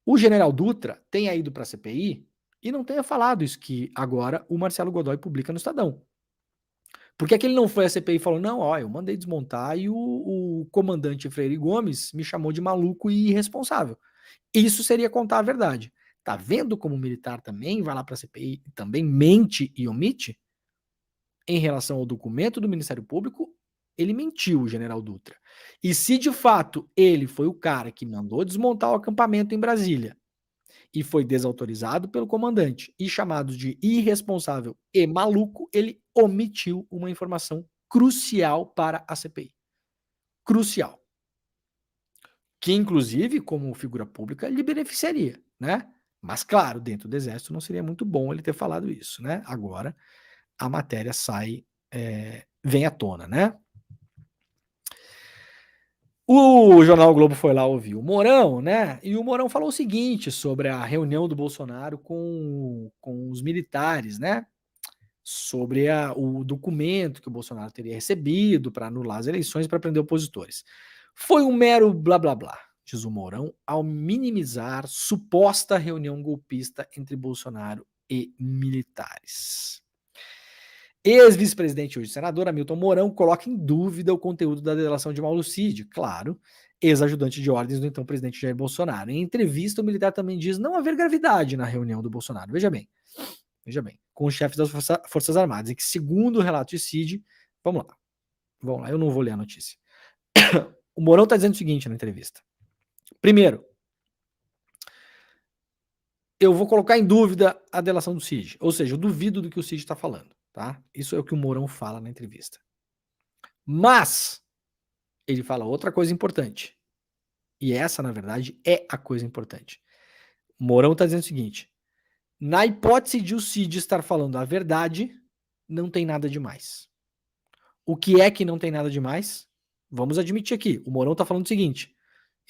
o general Dutra tenha ido para a CPI e não tenha falado isso que agora o Marcelo Godoy publica no Estadão. Por que é que ele não foi à CPI e falou: não, ó, eu mandei desmontar e o comandante Freire Gomes me chamou de maluco e irresponsável. Isso seria contar a verdade. Tá vendo como o militar também vai lá para a CPI e também mente e omite? Em relação ao documento do Ministério Público, ele mentiu, o general Dutra. E se de fato ele foi o cara que mandou desmontar o acampamento em Brasília e foi desautorizado pelo comandante e chamado de irresponsável e maluco, ele omitiu uma informação crucial para a CPI. Crucial. Que, inclusive, como figura pública, lhe beneficiaria, né? Mas, claro, dentro do Exército não seria muito bom ele ter falado isso, né? Agora, a matéria vem à tona, né? O Jornal Globo foi lá ouvir o Mourão, né? E o Mourão falou o seguinte sobre a reunião do Bolsonaro com os militares, né? Sobre o documento que o Bolsonaro teria recebido para anular as eleições para prender opositores. Foi um mero blá blá blá, diz o Mourão, ao minimizar suposta reunião golpista entre Bolsonaro e militares. Ex-vice-presidente e hoje senador Hamilton Mourão coloca em dúvida o conteúdo da delação de Mauro Cid, claro, ex-ajudante de ordens do então presidente Jair Bolsonaro. Em entrevista, o militar também diz não haver gravidade na reunião do Bolsonaro. Veja bem, com os chefes das Forças Armadas, em que, segundo o relato de Cid, vamos lá, eu não vou ler a notícia. O Mourão está dizendo o seguinte na entrevista. Primeiro, eu vou colocar em dúvida a delação do Cid, ou seja, eu duvido do que o Cid está falando, tá? Isso é o que o Mourão fala na entrevista. Mas ele fala outra coisa importante, e essa, na verdade, é a coisa importante. O Mourão está dizendo o seguinte: na hipótese de o Cid estar falando a verdade, não tem nada demais. O que é que não tem nada demais? Vamos admitir aqui, o Mourão está falando o seguinte: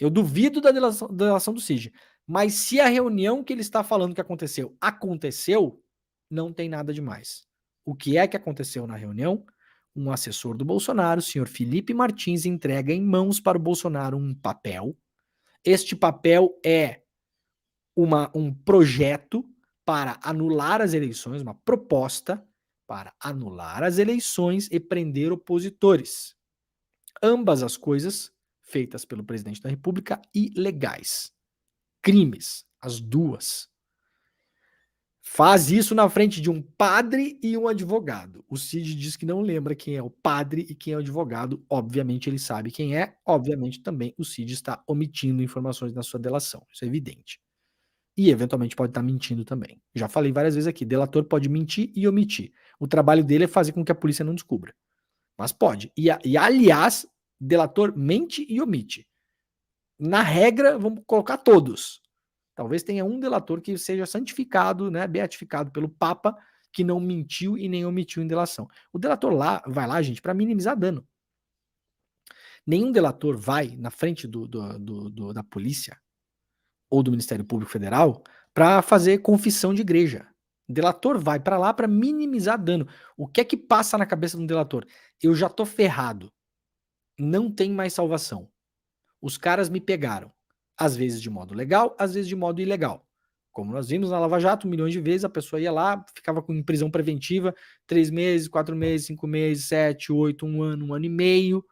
eu duvido da delação do Cid, mas se a reunião que ele está falando que aconteceu, não tem nada demais. O que é que aconteceu na reunião? Um assessor do Bolsonaro, o senhor Felipe Martins, entrega em mãos para o Bolsonaro um papel. Este papel é um projeto para anular as eleições, uma proposta para anular as eleições e prender opositores. Ambas as coisas feitas pelo presidente da República ilegais. Crimes, as duas. Faz isso na frente de um padre e um advogado. O Cid diz que não lembra quem é o padre e quem é o advogado. Obviamente ele sabe quem é. Obviamente também o Cid está omitindo informações na sua delação. Isso é evidente. E eventualmente pode estar mentindo também. Já falei várias vezes aqui, delator pode mentir e omitir. O trabalho dele é fazer com que a polícia não descubra. Mas pode. E aliás, delator mente e omite. Na regra, vamos colocar todos. Talvez tenha um delator que seja santificado, né, beatificado pelo Papa, que não mentiu e nem omitiu em delação. O delator vai lá, gente, para minimizar dano. Nenhum delator vai na frente da polícia ou do Ministério Público Federal para fazer confissão de igreja. O delator vai para lá para minimizar dano. O que é que passa na cabeça de um delator? Eu já tô ferrado. Não tem mais salvação. Os caras me pegaram. Às vezes de modo legal, às vezes de modo ilegal. Como nós vimos na Lava Jato, milhões de vezes, a pessoa ia lá, ficava em prisão preventiva, 3 meses, 4 meses, 5 meses, 7, 8, 1 ano e meio,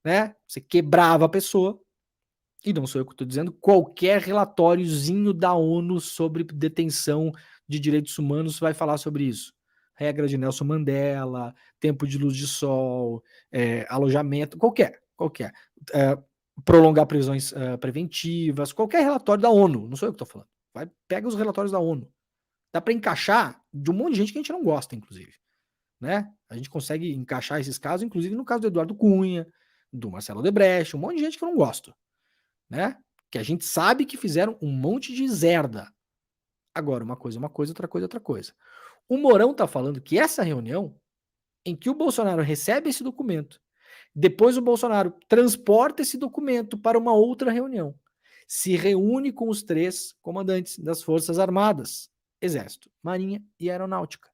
né? Você quebrava a pessoa. E não sou eu que estou dizendo, qualquer relatóriozinho da ONU sobre detenção de direitos humanos vai falar sobre isso. Regra de Nelson Mandela, tempo de luz de sol, alojamento, qualquer. Prolongar prisões preventivas, qualquer relatório da ONU, não sou eu que estou falando. Pega os relatórios da ONU. Dá para encaixar de um monte de gente que a gente não gosta, inclusive. Né? A gente consegue encaixar esses casos, inclusive no caso do Eduardo Cunha, do Marcelo Odebrecht, um monte de gente que eu não gosto. Né? Que a gente sabe que fizeram um monte de zerda. Agora, uma coisa é uma coisa, outra coisa é outra coisa. O Mourão está falando que essa reunião, em que o Bolsonaro recebe esse documento, depois o Bolsonaro transporta esse documento para uma outra reunião, se reúne com os 3 comandantes das Forças Armadas, Exército, Marinha e Aeronáutica.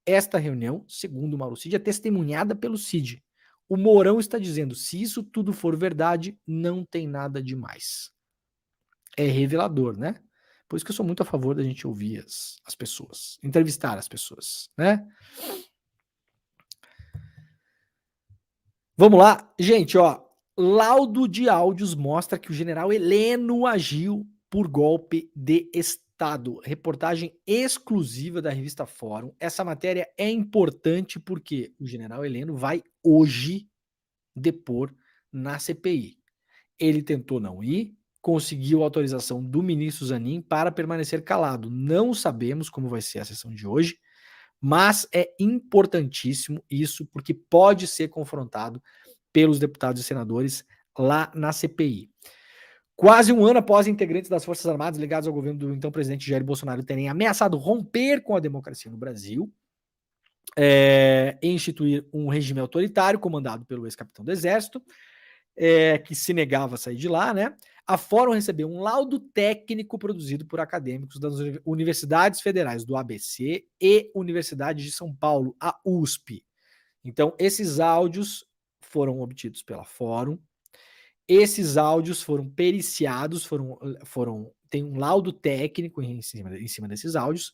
Esta reunião, segundo o Mauro Cid, é testemunhada pelo Cid. O Mourão está dizendo, se isso tudo for verdade, não tem nada demais. É revelador, né? Por isso que eu sou muito a favor da gente ouvir as pessoas, entrevistar as pessoas, né? Vamos lá, gente, ó. Laudo de áudios mostra que o general Heleno agiu por golpe de Estado. Reportagem exclusiva da revista Fórum. Essa matéria é importante porque o general Heleno vai hoje depor na CPI. Ele tentou não ir, conseguiu autorização do ministro Zanin para permanecer calado. Não sabemos como vai ser a sessão de hoje, mas é importantíssimo isso, porque pode ser confrontado pelos deputados e senadores lá na CPI. Quase um ano após integrantes das Forças Armadas ligados ao governo do então presidente Jair Bolsonaro terem ameaçado romper com a democracia no Brasil, e instituir um regime autoritário comandado pelo ex-capitão do Exército, que se negava a sair de lá, né? A Fórum recebeu um laudo técnico produzido por acadêmicos das universidades federais do ABC e Universidade de São Paulo, a USP. Então, esses áudios foram obtidos pela Fórum. Esses áudios foram periciados, tem um laudo técnico em cima desses áudios,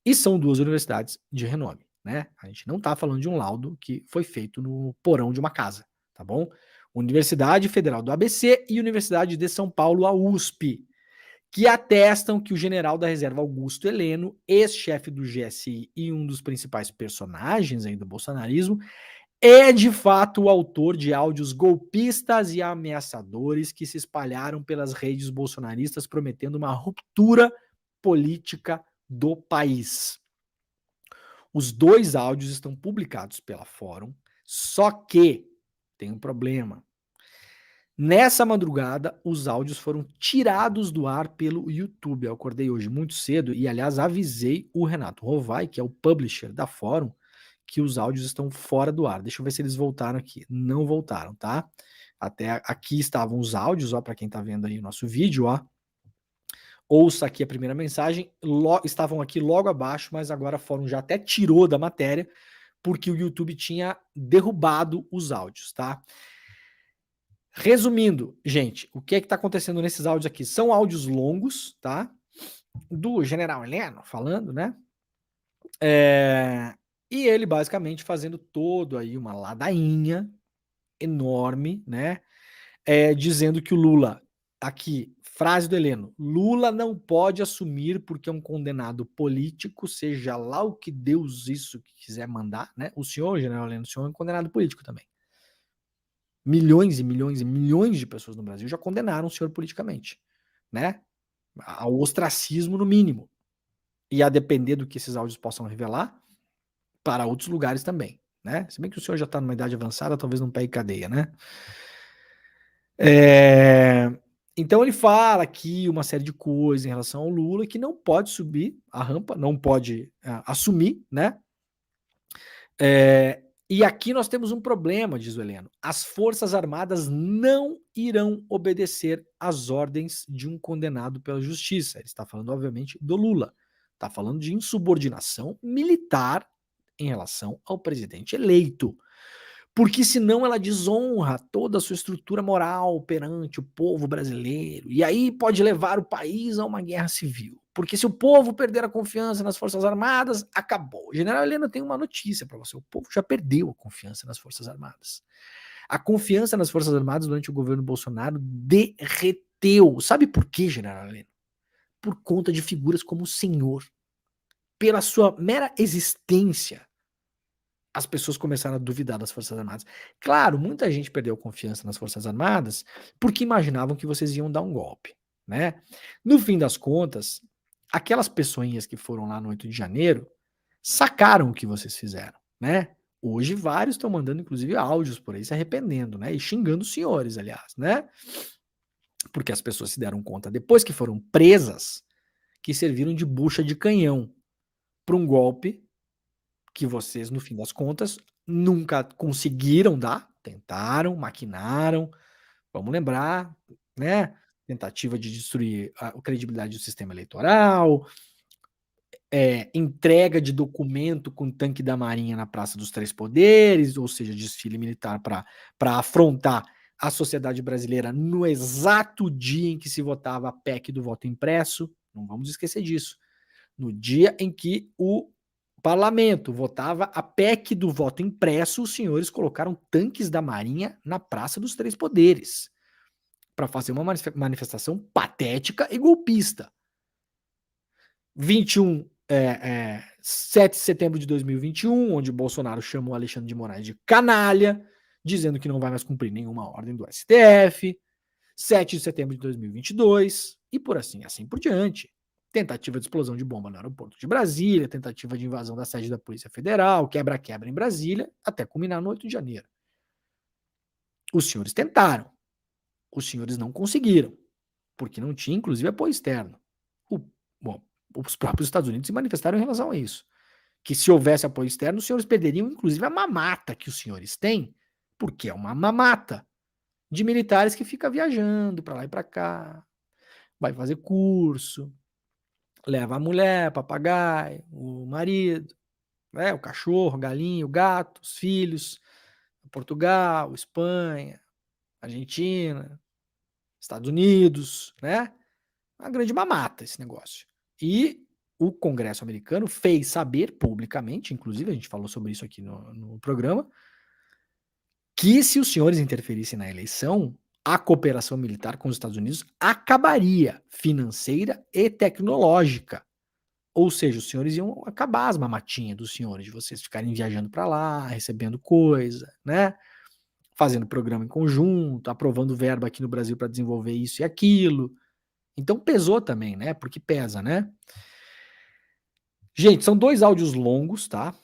e são 2 universidades de renome, né? A gente não está falando de um laudo que foi feito no porão de uma casa, tá bom? Universidade Federal do ABC e Universidade de São Paulo, a USP, que atestam que o general da reserva Augusto Heleno, ex-chefe do GSI e um dos principais personagens aí do bolsonarismo, é de fato o autor de áudios golpistas e ameaçadores que se espalharam pelas redes bolsonaristas prometendo uma ruptura política do país. Os 2 áudios estão publicados pela Fórum, só que tem um problema. Nessa madrugada, os áudios foram tirados do ar pelo YouTube. Eu acordei hoje muito cedo e, aliás, avisei o Renato Rovai, que é o publisher da Fórum, que os áudios estão fora do ar. Deixa eu ver se eles voltaram aqui. Não voltaram, tá? Até aqui estavam os áudios, ó, para quem tá vendo aí o nosso vídeo, ó. ouça aqui a primeira mensagem, estavam aqui logo abaixo, mas agora a Fórum já até tirou da matéria, porque o YouTube tinha derrubado os áudios, tá? Resumindo, gente, o que é que tá acontecendo nesses áudios aqui? São áudios longos, tá? Do General Heleno falando, né? E ele basicamente fazendo todo aí uma ladainha enorme, né? Dizendo que o Lula, aqui, frase do Heleno, Lula não pode assumir porque é um condenado político, seja lá o que Deus isso que quiser mandar, né? O senhor, General Heleno, o senhor é um condenado político também. Milhões e milhões e milhões de pessoas no Brasil já condenaram o senhor politicamente, né? Ao ostracismo no mínimo. E a depender do que esses áudios possam revelar, para outros lugares também, né? Se bem que o senhor já está numa idade avançada, talvez não pegue cadeia, né? Então ele fala aqui uma série de coisas em relação ao Lula que não pode subir a rampa, não pode assumir, né? E aqui nós temos um problema, diz o Heleno. As Forças Armadas não irão obedecer às ordens de um condenado pela justiça. Ele está falando, obviamente, do Lula. Está falando de insubordinação militar em relação ao presidente eleito. Porque senão ela desonra toda a sua estrutura moral perante o povo brasileiro. E aí pode levar o país a uma guerra civil. Porque se o povo perder a confiança nas Forças Armadas, acabou. General Heleno, tem uma notícia para você. O povo já perdeu a confiança nas Forças Armadas. A confiança nas Forças Armadas durante o governo Bolsonaro derreteu. Sabe por quê, General Heleno? Por conta de figuras como o senhor. Pela sua mera existência, as pessoas começaram a duvidar das Forças Armadas. Claro, muita gente perdeu confiança nas Forças Armadas porque imaginavam que vocês iam dar um golpe, né? No fim das contas, aquelas pessoinhas que foram lá no 8 de janeiro sacaram o que vocês fizeram, né? Hoje vários estão mandando, inclusive, áudios por aí se arrependendo, né? E xingando os senhores, aliás, né? Porque as pessoas se deram conta, depois que foram presas, que serviram de bucha de canhão para um golpe que vocês, no fim das contas, nunca conseguiram dar, tentaram, maquinaram, vamos lembrar, né? Tentativa de destruir a credibilidade do sistema eleitoral, entrega de documento com tanque da Marinha na Praça dos Três Poderes, ou seja, desfile militar para afrontar a sociedade brasileira no exato dia em que se votava a PEC do voto impresso, não vamos esquecer disso, no dia em que o parlamento votava a PEC do voto impresso, os senhores colocaram tanques da Marinha na Praça dos Três Poderes para fazer uma manifestação patética e golpista. 7 de setembro de 2021, onde Bolsonaro chamou Alexandre de Moraes de canalha, dizendo que não vai mais cumprir nenhuma ordem do STF. 7 de setembro de 2022 e por assim por diante. Tentativa de explosão de bomba no aeroporto de Brasília, tentativa de invasão da sede da Polícia Federal, quebra-quebra em Brasília, até culminar no 8 de janeiro. Os senhores tentaram. Os senhores não conseguiram, porque não tinha, inclusive, apoio externo. Os próprios Estados Unidos se manifestaram em relação a isso. Que se houvesse apoio externo, os senhores perderiam, inclusive, a mamata que os senhores têm, porque é uma mamata de militares que fica viajando para lá e para cá, vai fazer curso, leva a mulher, papagaio, o marido, o cachorro, galinho, o gato, os filhos, Portugal, Espanha, Argentina, Estados Unidos, né? Uma grande mamata esse negócio. E o Congresso americano fez saber publicamente, inclusive a gente falou sobre isso aqui no programa, que se os senhores interferissem na eleição, a cooperação militar com os Estados Unidos acabaria financeira e tecnológica. Ou seja, os senhores iam acabar as mamatinhas dos senhores, de vocês ficarem viajando para lá, recebendo coisa, né? Fazendo programa em conjunto, aprovando verba aqui no Brasil para desenvolver isso e aquilo. Então pesou também, né? Porque pesa, né? Gente, são 2 áudios longos, tá?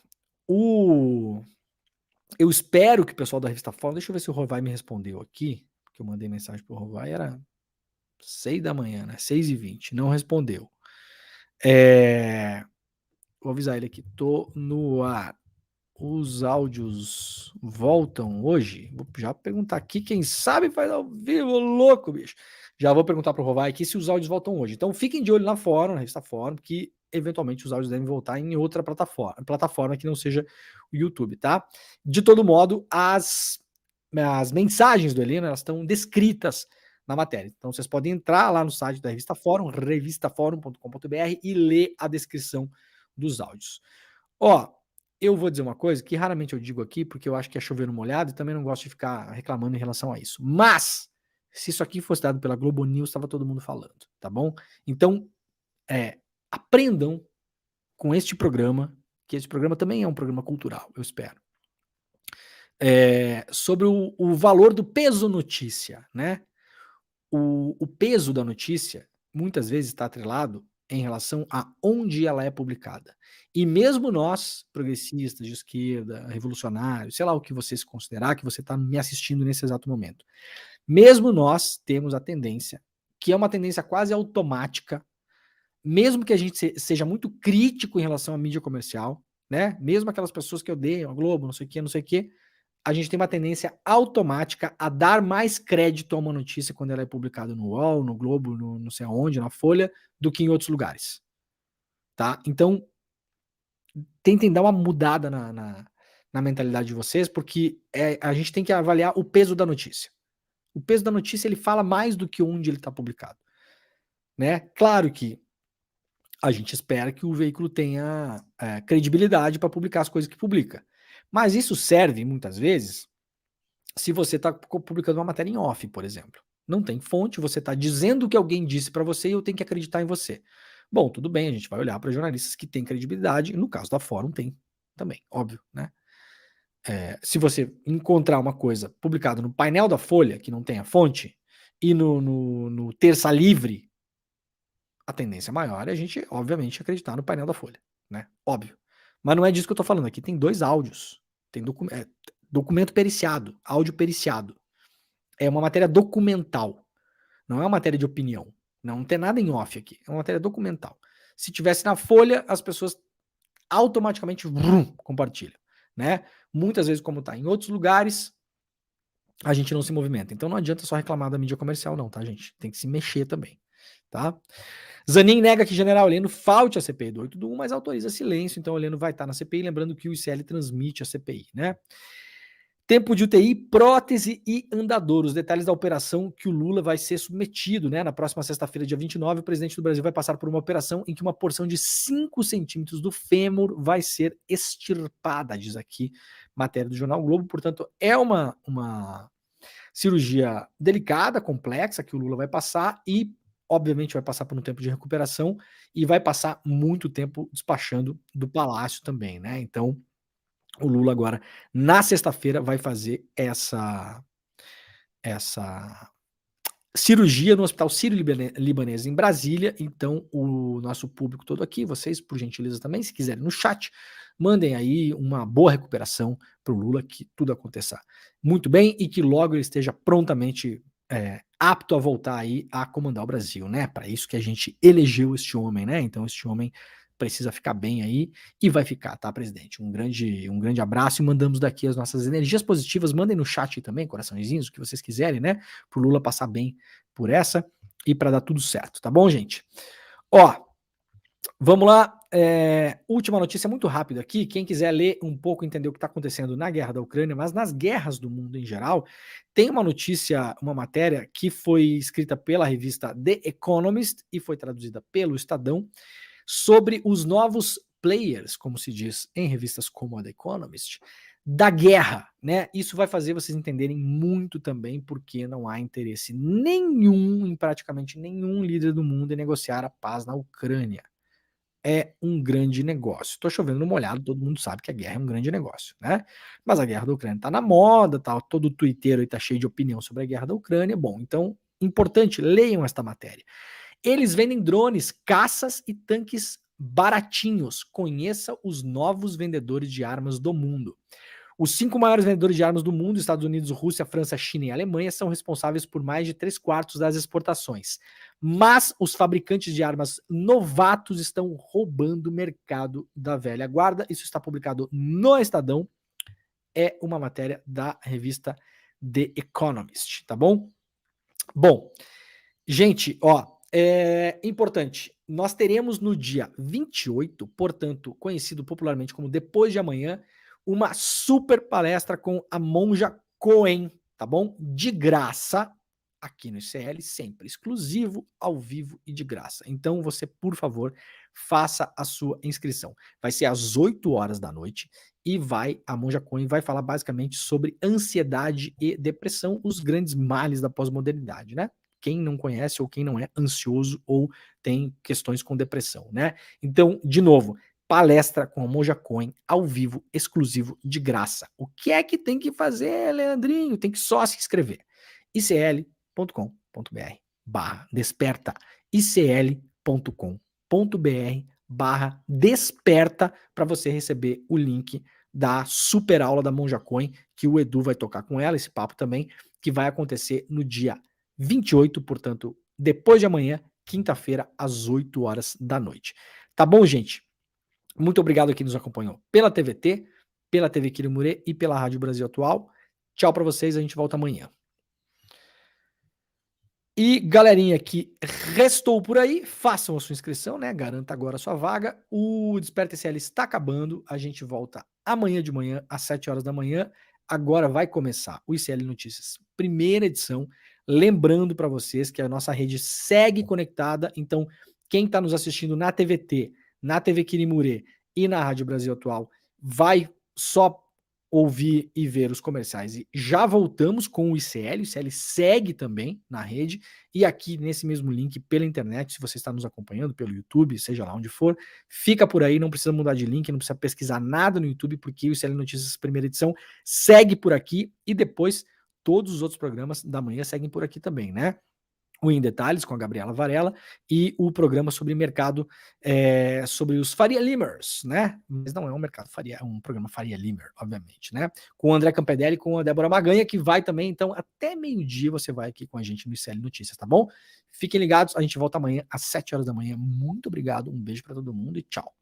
Eu espero que o pessoal da revista Fórum, deixa eu ver se o Rovai me respondeu aqui, porque eu mandei mensagem pro Rovai, era 6 da manhã, né? 6h20, não respondeu. Vou avisar ele aqui, tô no ar. Os áudios voltam hoje? Vou já perguntar aqui, quem sabe faz ao vivo, louco, bicho. Já vou perguntar para o Rovai aqui se os áudios voltam hoje. Então fiquem de olho na Fórum, na revista Fórum, que eventualmente os áudios devem voltar em outra plataforma que não seja o YouTube, tá? De todo modo, as mensagens do Heleno, elas estão descritas na matéria. Então vocês podem entrar lá no site da revista Fórum, revistaforum.com.br, e ler a descrição dos áudios. Ó, eu vou dizer uma coisa que raramente eu digo aqui, porque eu acho que é chover no molhado e também não gosto de ficar reclamando em relação a isso. Mas, se isso aqui fosse dado pela Globo News, estava todo mundo falando, tá bom? Então, aprendam com este programa, que este programa também é um programa cultural, eu espero. Sobre o valor do peso notícia, né? O peso da notícia muitas vezes está atrelado em relação a onde ela é publicada. E mesmo nós, progressistas, de esquerda, revolucionários, sei lá o que você se considerar, que você está me assistindo nesse exato momento, mesmo nós temos a tendência, que é uma tendência quase automática, mesmo que a gente seja muito crítico em relação à mídia comercial, né? Mesmo aquelas pessoas que odeiam a Globo, não sei o que, a gente tem uma tendência automática a dar mais crédito a uma notícia quando ela é publicada no UOL, no Globo, no não sei aonde, na Folha, do que em outros lugares. Tá? Então, tentem dar uma mudada na mentalidade de vocês, porque a gente tem que avaliar o peso da notícia. O peso da notícia, ele fala mais do que onde ele está publicado. Né? Claro que a gente espera que o veículo tenha credibilidade para publicar as coisas que publica. Mas isso serve, muitas vezes, se você está publicando uma matéria em off, por exemplo. Não tem fonte, você está dizendo o que alguém disse para você e eu tenho que acreditar em você. Bom, tudo bem, a gente vai olhar para jornalistas que têm credibilidade, no caso da Fórum tem também, óbvio, né? Se você encontrar uma coisa publicada no painel da Folha, que não tem a fonte, e no Terça Livre, a tendência maior é a gente, obviamente, acreditar no painel da Folha, né? Óbvio. Mas não é disso que eu tô falando aqui. Tem 2 áudios. Tem documento periciado, áudio periciado. É uma matéria documental. Não é uma matéria de opinião. Não tem nada em off aqui. É uma matéria documental. Se tivesse na Folha, as pessoas automaticamente compartilham, né? Muitas vezes, como tá em outros lugares, a gente não se movimenta. Então não adianta só reclamar da mídia comercial não, tá, gente? Tem que se mexer também, tá? Zanin nega que General Heleno falte a CPI do 8 do 1, mas autoriza silêncio, então Heleno vai estar na CPI, lembrando que o ICL transmite a CPI, né? Tempo de UTI, prótese e andador. Os detalhes da operação que o Lula vai ser submetido, né? Na próxima sexta-feira, dia 29, o presidente do Brasil vai passar por uma operação em que uma porção de 5 centímetros do fêmur vai ser extirpada, diz aqui, matéria do Jornal Globo. Portanto, é uma cirurgia delicada, complexa, que o Lula vai passar e, obviamente, vai passar por um tempo de recuperação e vai passar muito tempo despachando do palácio também, né? Então, o Lula agora, na sexta-feira, vai fazer essa cirurgia no Hospital Sírio-Libanês em Brasília. Então, o nosso público todo aqui, vocês, por gentileza também, se quiserem no chat, mandem aí uma boa recuperação para o Lula, que tudo aconteça muito bem e que logo ele esteja prontamente apto a voltar aí a comandar o Brasil, né? Para isso que a gente elegeu este homem, né? Então, este homem precisa ficar bem aí e vai ficar, tá, presidente? Um grande abraço e mandamos daqui as nossas energias positivas. Mandem no chat aí também, coraçõezinhos, o que vocês quiserem, né? Pro Lula passar bem por essa e para dar tudo certo, tá bom, gente? Ó, vamos lá. Última notícia muito rápida aqui. Quem quiser ler um pouco, entender o que está acontecendo na guerra da Ucrânia, mas nas guerras do mundo em geral, tem uma notícia, uma matéria que foi escrita pela revista The Economist e foi traduzida pelo Estadão, sobre os novos players, como se diz em revistas como a The Economist, da guerra, né? Isso vai fazer vocês entenderem muito também porque não há interesse nenhum, em praticamente nenhum líder do mundo, em negociar a paz na Ucrânia. É um grande negócio. Estou chovendo no molhado, todo mundo sabe que a guerra é um grande negócio, né? Mas a guerra da Ucrânia está na moda, tá, todo o twitteiro aí tá cheio de opinião sobre a guerra da Ucrânia. Bom, então, importante, leiam esta matéria. Eles vendem drones, caças e tanques baratinhos. Conheça os novos vendedores de armas do mundo. Os 5 maiores vendedores de armas do mundo, Estados Unidos, Rússia, França, China e Alemanha, são responsáveis por mais de 3/4 das exportações. Mas os fabricantes de armas novatos estão roubando o mercado da velha guarda. Isso está publicado no Estadão. É uma matéria da revista The Economist, tá bom? Bom, Gente, ó, é importante. Nós teremos no dia 28, portanto, conhecido popularmente como depois de amanhã, uma super palestra com a Monja Coen, tá bom? De graça, aqui no ICL, sempre exclusivo, ao vivo e de graça. Então, você, por favor, faça a sua inscrição. Vai ser às 8 horas da noite e a Monja Coen vai falar basicamente sobre ansiedade e depressão, os grandes males da pós-modernidade, né? Quem não conhece ou quem não é ansioso ou tem questões com depressão, né? Então, de novo, palestra com a Monja Coen, ao vivo, exclusivo, de graça. O que é que tem que fazer, Leandrinho? Tem que só se inscrever. icl.com.br/desperta. icl.com.br/desperta para você receber o link da super aula da Monja Coen, que o Edu vai tocar com ela, esse papo também, que vai acontecer no dia 28, portanto, depois de amanhã, quinta-feira, às 8 horas da noite. Tá bom, gente? Muito obrigado a quem nos acompanhou pela TVT, pela TV Quirimurê e pela Rádio Brasil Atual. Tchau para vocês, a gente volta amanhã. E galerinha que restou por aí, façam a sua inscrição, né? Garanta agora a sua vaga. O Desperta ICL está acabando. A gente volta amanhã de manhã, às 7 horas da manhã. Agora vai começar o ICL Notícias, primeira edição. Lembrando para vocês que a nossa rede segue conectada. Então, quem está nos assistindo na TVT, na TV Quirimurê e na Rádio Brasil Atual, vai só ouvir e ver os comerciais. E já voltamos com o ICL segue também na rede, e aqui nesse mesmo link pela internet, se você está nos acompanhando pelo YouTube, seja lá onde for, fica por aí, não precisa mudar de link, não precisa pesquisar nada no YouTube, porque o ICL Notícias primeira edição segue por aqui, e depois todos os outros programas da manhã seguem por aqui também, né? O Em Detalhes, com a Gabriela Varela, e o programa sobre mercado, sobre os Faria Limers, né? Mas não é um mercado Faria, é um programa Faria Limer, obviamente, né? Com o André Campedelli e com a Débora Maganha, que vai também, então, até meio-dia você vai aqui com a gente no ICL Notícias, tá bom? Fiquem ligados, a gente volta amanhã às 7 horas da manhã. Muito obrigado, um beijo para todo mundo e tchau.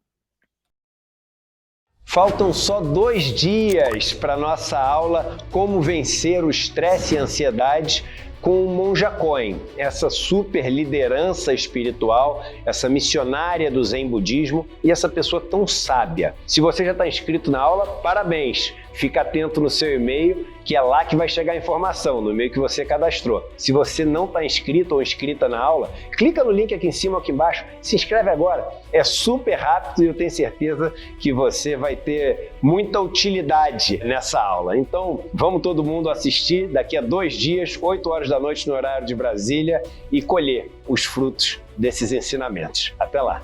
Faltam só 2 dias para nossa aula Como Vencer o Estresse e a Ansiedade com Monja Coen, essa super liderança espiritual, essa missionária do Zen Budismo e essa pessoa tão sábia. Se você já está inscrito na aula, parabéns! Fica atento no seu e-mail, que é lá que vai chegar a informação, no e-mail que você cadastrou. Se você não está inscrito ou inscrita na aula, clica no link aqui em cima ou aqui embaixo, se inscreve agora. É super rápido e eu tenho certeza que você vai ter muita utilidade nessa aula. Então, vamos todo mundo assistir daqui a 2 dias, 8 horas da noite no horário de Brasília, e colher os frutos desses ensinamentos. Até lá!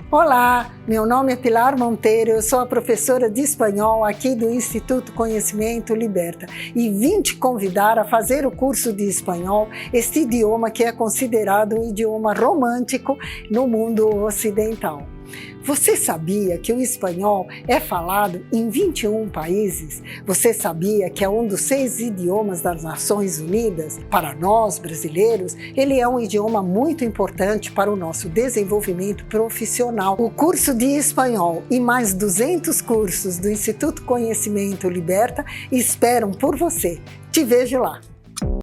Olá, meu nome é Pilar Monteiro, eu sou a professora de espanhol aqui do Instituto Conhecimento Liberta e vim te convidar a fazer o curso de espanhol, este idioma que é considerado um idioma romântico no mundo ocidental. Você sabia que o espanhol é falado em 21 países? Você sabia que é um dos 6 idiomas das Nações Unidas? Para nós, brasileiros, ele é um idioma muito importante para o nosso desenvolvimento profissional. O curso de espanhol e mais 200 cursos do Instituto Conhecimento Liberta esperam por você. Te vejo lá!